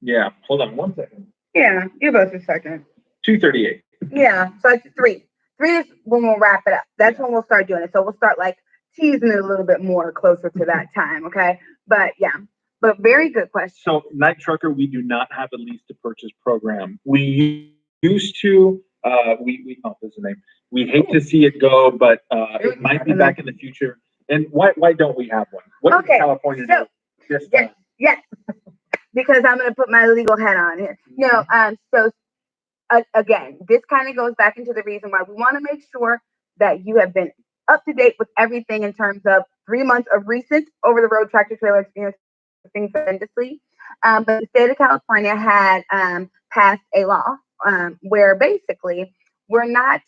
Yeah. Hold on 1 second. Yeah. Give us a second. 2:38. Yeah. So it's 3. 3 is when we'll wrap it up. That's when we'll start doing it. So we'll start like teasing it a little bit more closer to that time. Okay. But yeah. But very good question. So, Night Trucker, we do not have a lease to purchase program. We used to. There's a name. We hate to see it go, but it might be back in the future. And why don't we have one? What does California do? Yes. Because I'm going to put my legal hat on here. No. So again, this kind of goes back into the reason why we want to make sure that you have been up to date with everything in terms of 3 months of recent over-the-road tractor trailer experience. Tremendously, but the state of California had passed a law where basically we're not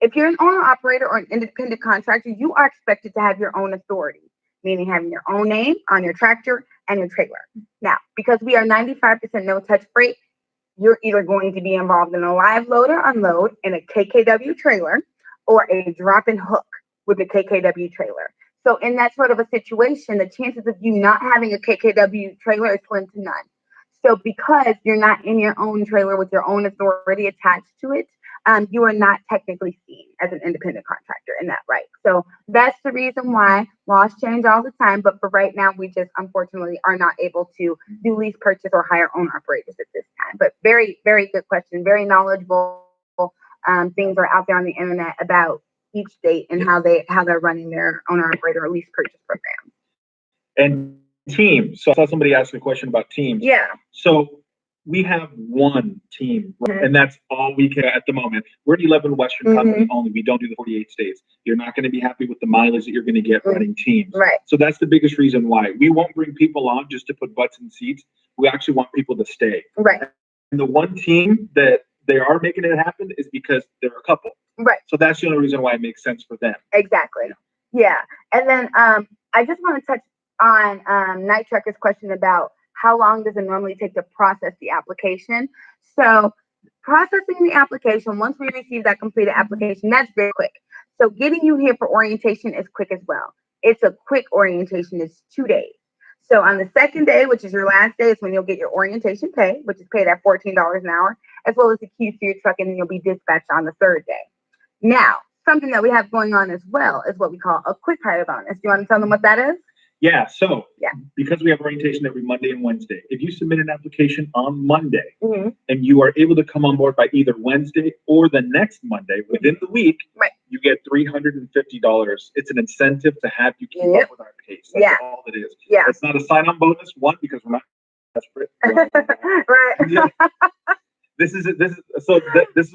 if you're an owner operator or an independent contractor, you are expected to have your own authority, meaning having your own name on your tractor and your trailer. Now, because we are 95% no touch freight, you're either going to be involved in a live load or unload in a KKW trailer or a drop and hook with a KKW trailer. So in that sort of a situation, the chances of you not having a KKW trailer is slim to none. So because you're not in your own trailer with your own authority attached to it, you are not technically seen as an independent contractor in that right. So that's the reason why laws change all the time. But for right now, we just unfortunately are not able to do lease purchase or hire owner operators at this time. But very, very good question. Very knowledgeable things are out there on the internet about each state and how they're running their owner operator or lease purchase program. And teams. So I saw somebody ask a question about teams. Yeah. So we have one team, and that's all we can at the moment. We're an 11 Western company only. We don't do the 48 states. You're not going to be happy with the mileage that you're going to get running teams. Right. So that's the biggest reason why. We won't bring people on just to put butts in seats. We actually want people to stay. Right. And the one team that they are making it happen is because they're a couple. Right. So that's the only reason why it makes sense for them. Exactly. Yeah. And then I just want to touch on Night Trucker's question about how long does it normally take to process the application. So processing the application, once we receive that completed application, that's very quick. So getting you here for orientation is quick as well. It's a quick orientation. It's 2 days. So on the second day, which is your last day, is when you'll get your orientation pay, which is paid at $14 an hour, as well as the keys to your truck, and then you'll be dispatched on the third day. Now, something that we have going on as well is what we call a quick hire bonus. Do you want to tell them what that is? Yeah. So because we have orientation every Monday and Wednesday, if you submit an application on Monday and you are able to come on board by either Wednesday or the next Monday within the week, you get $350. It's an incentive to have you keep up with our pace. That's all it is. Yeah. It's not a sign-on bonus, one, because we're not desperate. Right. This is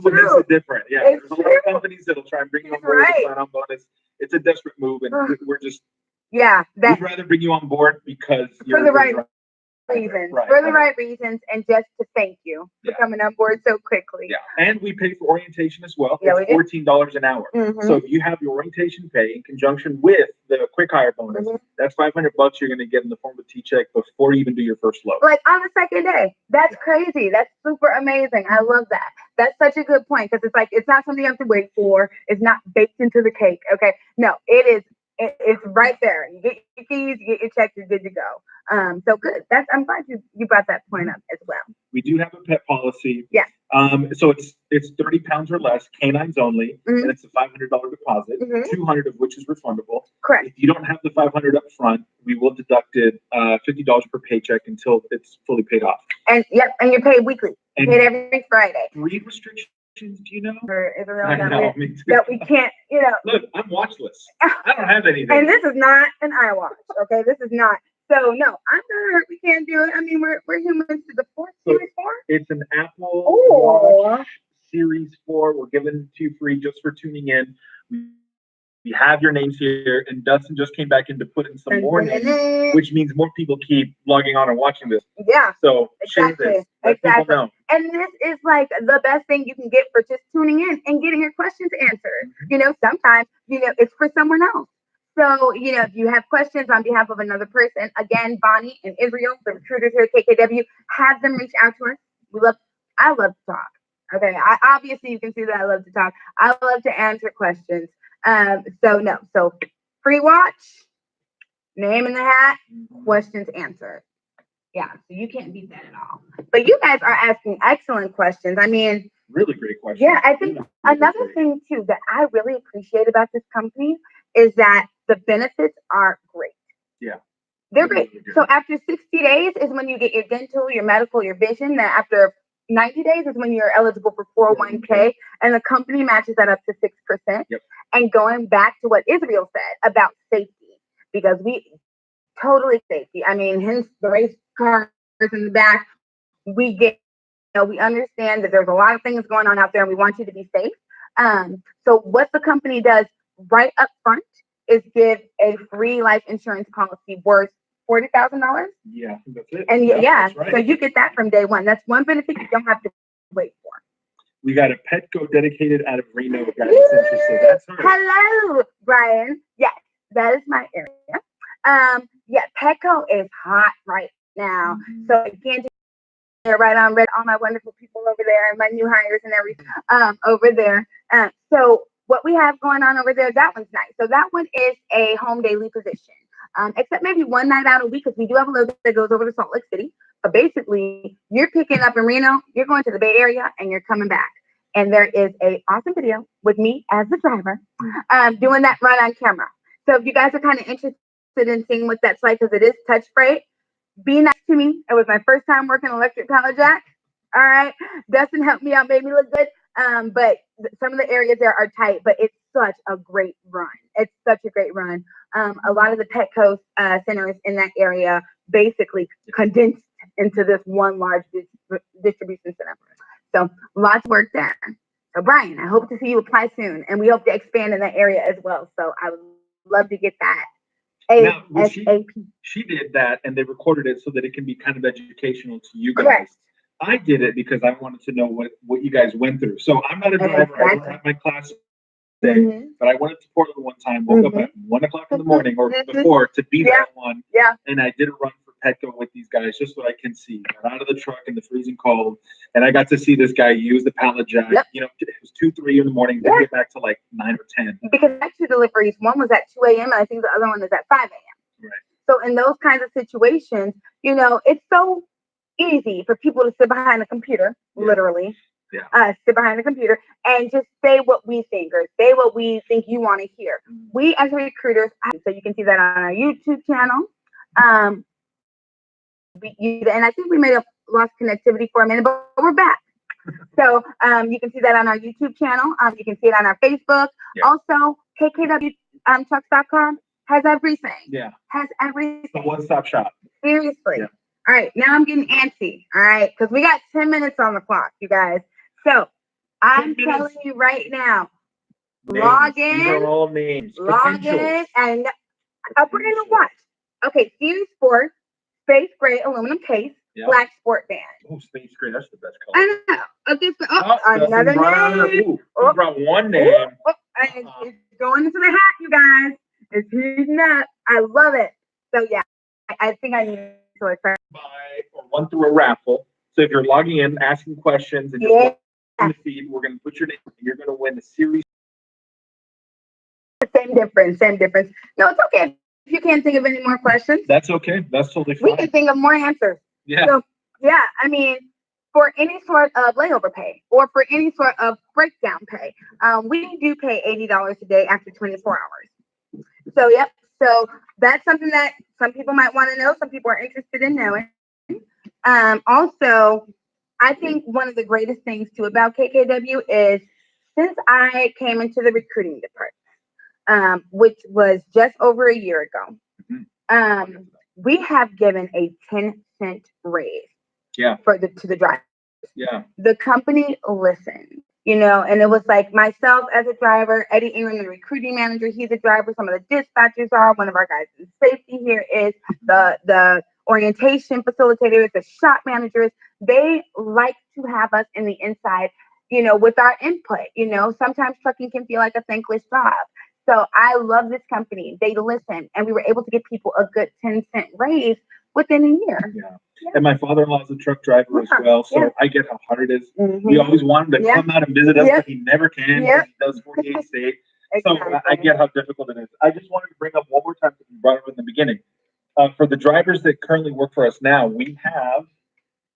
what makes it different. Yeah, there's a lot of companies that'll try and bring you on board with a sign-on bonus. It's a desperate move, and we're just Yeah, We'd rather bring you on board because for the right reasons, for the right reasons, and just to thank you for coming on board so quickly. Yeah, and we pay for orientation as well. Yeah, it's $14 an hour. So if you have your orientation pay in conjunction with the quick hire bonus, that's $500 you're going to get in the form of T-check before you even do your first load. Like on the second day. That's crazy. That's super amazing. I love that. That's such a good point because it's like it's not something you have to wait for. It's not baked into the cake. Okay, no, it is. It's right there. You get your keys, you get your check, you're good to go. So good. I'm glad you brought that point up as well. We do have a pet policy. Yeah. So it's 30 pounds or less, canines only, and it's a $500 deposit, 200 of which is refundable. Correct. If you don't have the 500 up front, we will deduct it $50 per paycheck until it's fully paid off. And and you're paid weekly. You're paid every Friday. Breed restrictions. Do you know? I know, that we can't, Look, I'm watchless. I don't have anything. And this is not an iWatch, okay? This is not. So no, I'm not hurt. We can't do it. I mean, we're humans to the fourth, Series 4. It's an Apple Watch Series 4. We're giving it to you free just for tuning in. We have your names here, and Dustin just came back in to put in some more names, which means more people keep logging on and watching this. Yeah. So share this. Let people know. And this is like the best thing you can get for just tuning in and getting your questions answered. Sometimes, it's for someone else. So, if you have questions on behalf of another person, again, Bonnie and Israel, the recruiters here at KKW, have them reach out to us. I love to talk. Okay. Obviously you can see that I love to talk. I love to answer questions. So free watch, name in the hat, questions answered. Yeah, so you can't beat that at all. But you guys are asking excellent questions. I mean, really great questions. Yeah, I think another thing too that I really appreciate about this company is that the benefits are great. Yeah. They're great. So after 60 days is when you get your dental, your medical, your vision. Then after 90 days is when you're eligible for 401k, and the company matches that up to 6%. Yep. And going back to what Israel said about safety, because we totally safety. I mean, hence the race cars in the back. We understand that there's a lot of things going on out there, and we want you to be safe. So what the company does right up front is give a free life insurance policy worth $40,000. Yeah, I think that's it. And that's right. So you get that from day one. That's one benefit you don't have to wait for. We got a Petco dedicated out of Reno, guys. Interested. That's her. Hello, Brian. Yes, that is my area. Petco is hot right now. So again, right on red, all my wonderful people over there, and my new hires and everything over there. So what we have going on over there, that one's nice. So that one is a home daily position. Except maybe one night out a week, because we do have a load that goes over to Salt Lake City. But basically, you're picking up in Reno, you're going to the Bay Area, and you're coming back. And there is a awesome video with me as the driver doing that right on camera. So if you guys are kind of interested in seeing what that's like, because it is touch freight, be nice to me. It was my first time working electric pallet jack. All right. Dustin helped me out, made me look good. But some of the areas there are tight, but it's such a great run. It's such a great run. A lot of the Petco centers in that area basically condensed into this one large distribution center. So lots of work there. So Brian, I hope to see you apply soon, and we hope to expand in that area as well. So I would love to get that. She did that, and they recorded it so that it can be kind of educational to you guys. Correct. I did it because I wanted to know what you guys went through. So I'm not a driver. I don't have my class today, but I went to Portland one time, woke up at 1 o'clock in the morning or before to be there at 1. Yeah. And I did a run for Petco with these guys, just what I can see. Got out of the truck in the freezing cold, and I got to see this guy use the pallet jack. Yep. It was 2, 3 in the morning. Then get back to like 9 or 10. Because I had 2 deliveries. One was at 2 a.m. and I think the other one is at 5 a.m. Right. So in those kinds of situations, it's so easy for people to sit behind a computer, literally, sit behind a computer and just say what we think or say what we think you want to hear. We as recruiters, so you can see that on our YouTube channel. And I think we may have lost connectivity for a minute, but we're back. So you can see that on our YouTube channel. You can see it on our Facebook. Yeah. Also, KKW trucks.com has everything. Yeah. Has everything. It's a one-stop shop. Seriously. Yeah. All right. Now I'm getting antsy. All right. Because we got 10 minutes on the clock, you guys. So I'm telling you right now, log in. These are all names. Log in and We're gonna watch. Okay, Series 4, space gray aluminum case, black sport band. Oh, space gray, that's the best color. I know. Okay, so, another name. We brought one name. And it's going into the hat, you guys. It's heating up. I love it. So yeah, I think I need to expect. Buy or run through a raffle. So if you're logging in, asking questions, and you're in the feed, we're going to put your name. You're going to win the series. Same difference. No, it's okay. If you can't think of any more questions, that's okay. That's totally fine. We can think of more answers. Yeah. So yeah, I mean, for any sort of layover pay or for any sort of breakdown pay, we do pay $80 a day after 24 hours. So yep. So that's something that some people might want to know. Some people are interested in knowing. Also, I think one of the greatest things too about KKW is since I came into the recruiting department, which was just over a year ago, we have given a 10-cent raise. Yeah. To the drivers. Yeah. The company listened, and it was like myself as a driver, Eddie Ingram, the recruiting manager, he's a driver. Some of the dispatchers are. One of our guys in safety here is the orientation facilitators, the shop managers. They like to have us in the inside, with our input. Sometimes trucking can feel like a thankless job. So I love this company. They listen, and we were able to give people a good 10-cent raise within a year. Yeah. And my father-in-law is a truck driver as well, so I get how hard it is. We always want him to come out and visit us, but he never can because he does 48 states. So I get how difficult it is. I just wanted to bring up one more time because we brought it up in the beginning. For the drivers that currently work for us now, we have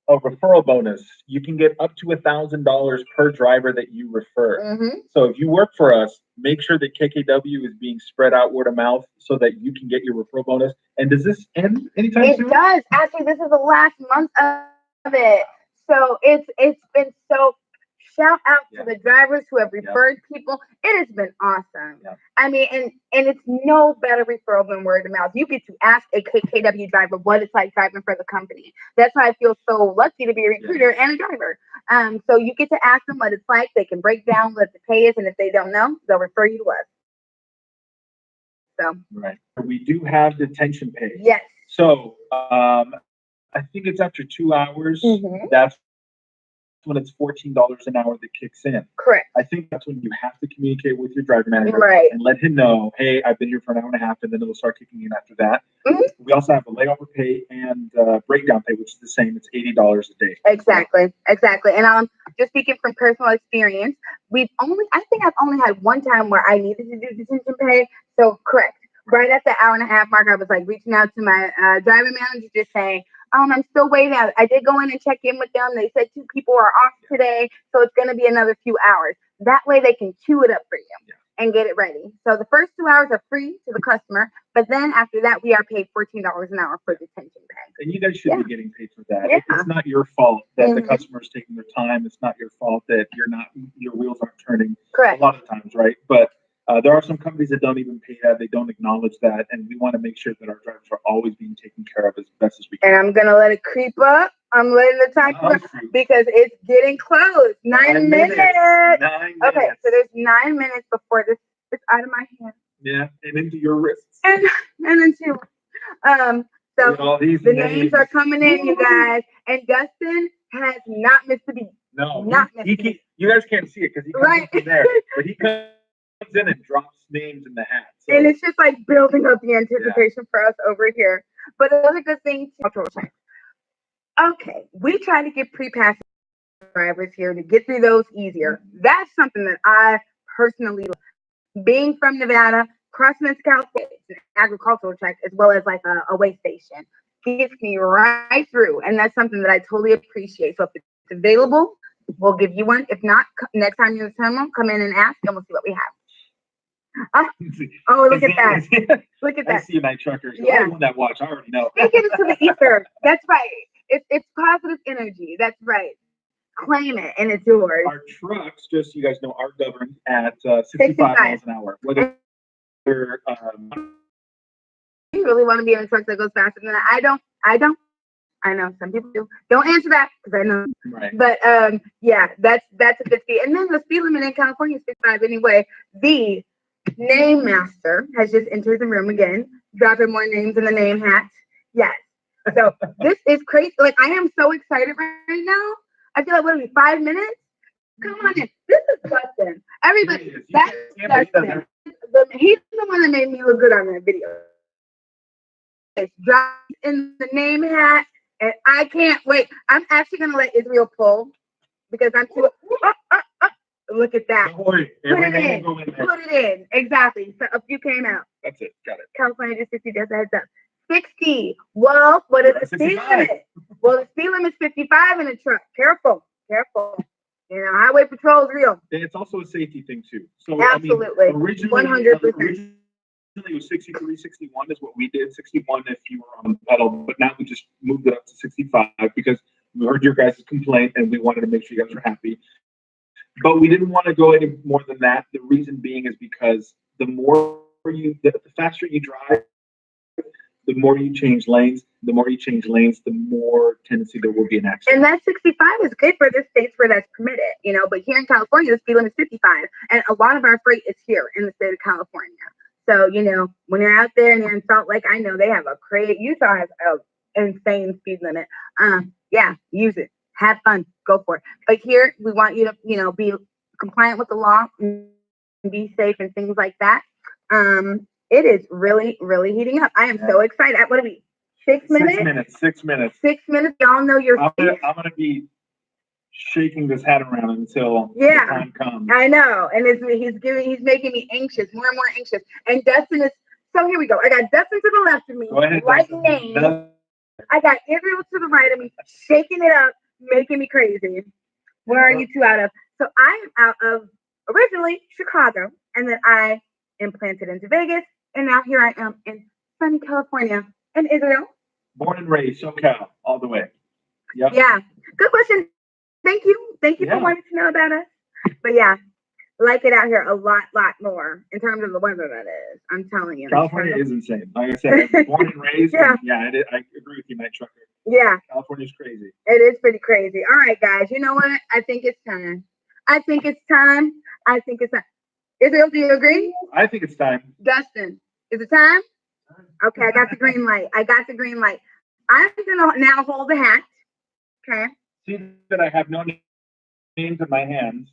a referral bonus. You can get up to $1,000 per driver that you refer. So if you work for us, make sure that KKW is being spread out word of mouth so that you can get your referral bonus. And does this end anytime soon? It does. Actually, this is the last month of it. So it's been so. Shout out to the drivers who have referred people. It has been awesome. I mean, and it's no better referral than word of mouth. You get to ask a KKW driver what it's like driving for the company. That's why I feel so lucky to be a recruiter and a driver. So you get to ask them what it's like. They can break down what the pay is, and if they don't know, they'll refer you to us. So we do have detention pay. Yes. So I think it's after 2 hours. That's when it's $14 an hour that kicks in. Correct. I think that's when you have to communicate with your driver manager and let him know, hey, I've been here for an hour and a half, and then it'll start kicking in after that. We also have a layover pay and breakdown pay, which is the same. It's $80 a day. Exactly. And just speaking from personal experience, I think I've only had one time where I needed to do detention pay. So correct. Right at the hour and a half mark, I was like reaching out to my driver manager, just saying, I'm still waiting. I did go in and check in with them. They said 2 people are off today, so it's going to be another few hours. That way they can queue it up for you and get it ready. So the first 2 hours are free to the customer, but then after that, we are paid $14 an hour for detention pay. And you guys should be getting paid for that. It's not your fault that the customer's taking their time. It's not your fault that your wheels aren't turning. Correct. A lot of times, right? But there are some companies that don't even pay that. They don't acknowledge that. And we want to make sure that our drivers are always being taken care of as best as we can. And I'm going to let it creep up. I'm letting the time creep up because it's getting close. 9 minutes. 9 minutes. Okay, so there's 9 minutes before this is out of my hand. Yeah, and into your wrists. And into so the names are coming in, you guys. And Dustin has not missed a beat. No, you guys can't see it because he comes in there. But he comes in and drops names in the hat. So. And it's just like building up the anticipation for us over here. But another good thing, okay, we try to get pre-pass drivers here to get through those easier. That's something that I personally love. Being from Nevada, crossing into California, it's an agricultural check as well as like a way station. Gets me right through. And that's something that I totally appreciate. So if it's available, we'll give you one. If not, next time you're in the terminal, come in and ask and we'll see what we have. Oh, look at that. Look at that. I see a night trucker. I won that watch. I already know. Take it into the ether. That's right. It's positive energy. That's right. Claim it and it's yours. Our trucks, just so you guys know, are governed at 65 miles an hour. Whether they're you really want to be in a truck that goes faster than that? I don't. I know some people do. Don't answer that because I know. Right. But that's a good speed. And then the speed limit in California is 65 anyway. The name master has just entered the room again. dropping more names in the name hat. Yes. So this is crazy. Like I am so excited right now. I feel like what are we 5 minutes? Come on in. This is Dustin. Everybody, that's Dustin. He's the one that made me look good on that video. It's dropped in the name hat, and I can't wait. I'm actually gonna let Israel pull because I'm too. Look at that. Don't worry, Put it everything in. will go in there. Put it in. Exactly. So a few came out. That's it. Got it. California just 60, just a heads up. 60. Well, what is the speed 65. limit? Well, the speed limit is 55 in a truck. Careful. Careful. You know, highway patrol is real. And it's also a safety thing too. So Absolutely. I mean, originally 100%. it was 63, 61 is what we did. 61 if you were on the pedal, but now we just moved it up to 65 because we heard your guys' complaint and we wanted to make sure you guys were happy. But we didn't want to go any more than that. The reason being is because the faster you drive, the more you change lanes. The more you change lanes, the more tendency there will be an accident. And that 65 is good for the states where that's permitted, you know, but here in California, the speed limit is 55. And a lot of our freight is here in the state of California. So, you know, when you're out there and you're in Salt Lake, I know they have Utah has an insane speed limit. Yeah, use it. Have fun. Go for it. But here, we want you to, you know, be compliant with the law and be safe and things like that. It is really, really heating up. I am so excited. What are we? 6 minutes? 6 minutes. 6 minutes. 6 minutes. Y'all know your I'm gonna be shaking this hat around until the time comes. I know. And he's making me anxious, more and more anxious. And Dustin is so here we go. I got Dustin to the left of me, right name. I got Israel to the right of me, shaking it up, making me crazy. Where are you two out of? So I am out of originally Chicago, and then I implanted into Vegas, and now here I am in sunny California. And Israel? Born and raised, SoCal, all the way. Yep. Yeah. Good question. Thank you. Thank you for wanting to know about us. But yeah, like it out here a lot more in terms of the weather, that is. I'm telling you. California is insane. Like I said, born and raised. I agree with you, Night Trucker. Yeah. California's crazy. It is pretty crazy. All right, guys. You know what? I think it's time. Israel, do you agree? I think it's time. Dustin, is it time? Okay, I got the green light. I'm going to now hold the hat. Okay. See that I have no names in my hands.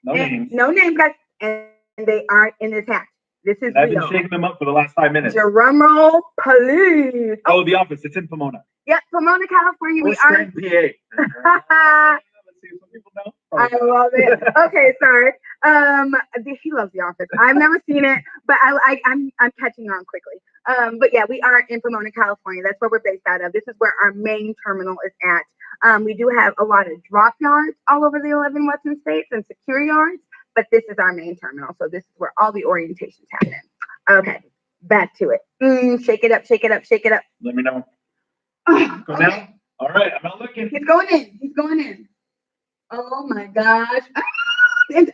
No names. No names, guys. And they aren't in this hat. This is I've real. been shaking them up for the last 5 minutes. Drum roll, please. Oh, the office. It's in Pomona. Yep, Pomona, California. We are in PA. Let's see if some people know. I love it. Okay, sorry. He loves The Office. I've never seen it, but I'm catching on quickly. But yeah, we are in Pomona, California. That's where we're based out of. This is where our main terminal is at. We do have a lot of drop yards all over the 11 Western states and secure yards, but this is our main terminal. So this is where all the orientations happen. Okay, back to it. Shake it up, shake it up, shake it up. Let me know. Go okay. down. All right, I'm not looking. He's going in. Oh my gosh. Let's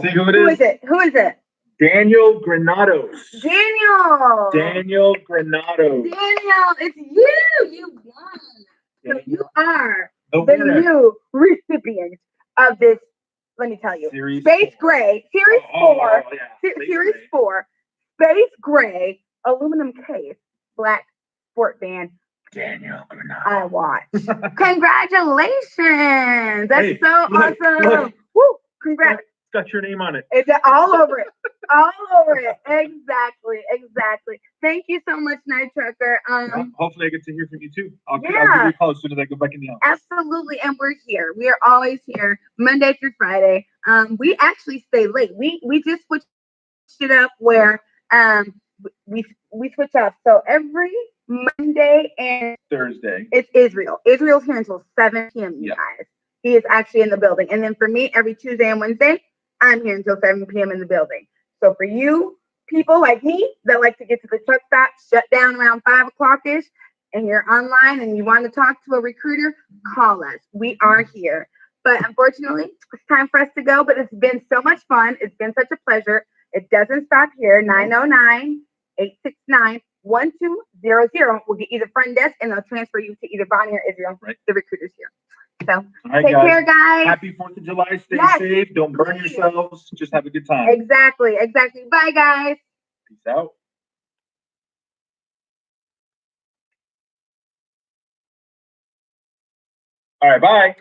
see who it is. Who is it? Daniel Granados. Daniel, it's you. You won. So you are the new recipient of this. Let me tell you, Series Space 4. Gray, Series 4, yeah. Series 4, Space Gray, aluminum case, black sport band. Daniel Granados. I watch. Congratulations! That's so awesome. Look. Woo! Congrats. It's got your name on it. It's all over it. All over it. Exactly. Thank you so much, Night Trucker. Hopefully I get to hear from you too. I'll give you a call as soon as I go back in the office. Absolutely. And we're here. We are always here, Monday through Friday. We actually stay late. We just switched it up where we switch up. So every Monday and Thursday, it's Israel. Israel's here until 7 p.m. You guys. He is actually in the building. And then for me, every Tuesday and Wednesday, I'm here until 7 p.m. in the building. So for you people like me that like to get to the truck stop, shut down around 5 o'clock-ish, and you're online and you want to talk to a recruiter, call us. We are here. But unfortunately, it's time for us to go. But it's been so much fun. It's been such a pleasure. It doesn't stop here. 909-869-1200 will get you the front desk, and they'll transfer you to either Bonnie or Israel. Right. The recruiters here. So take care, guys. Happy 4th of July. Stay safe. Don't burn yourselves. Just have a good time. Exactly. Bye, guys. Peace out. All right, bye.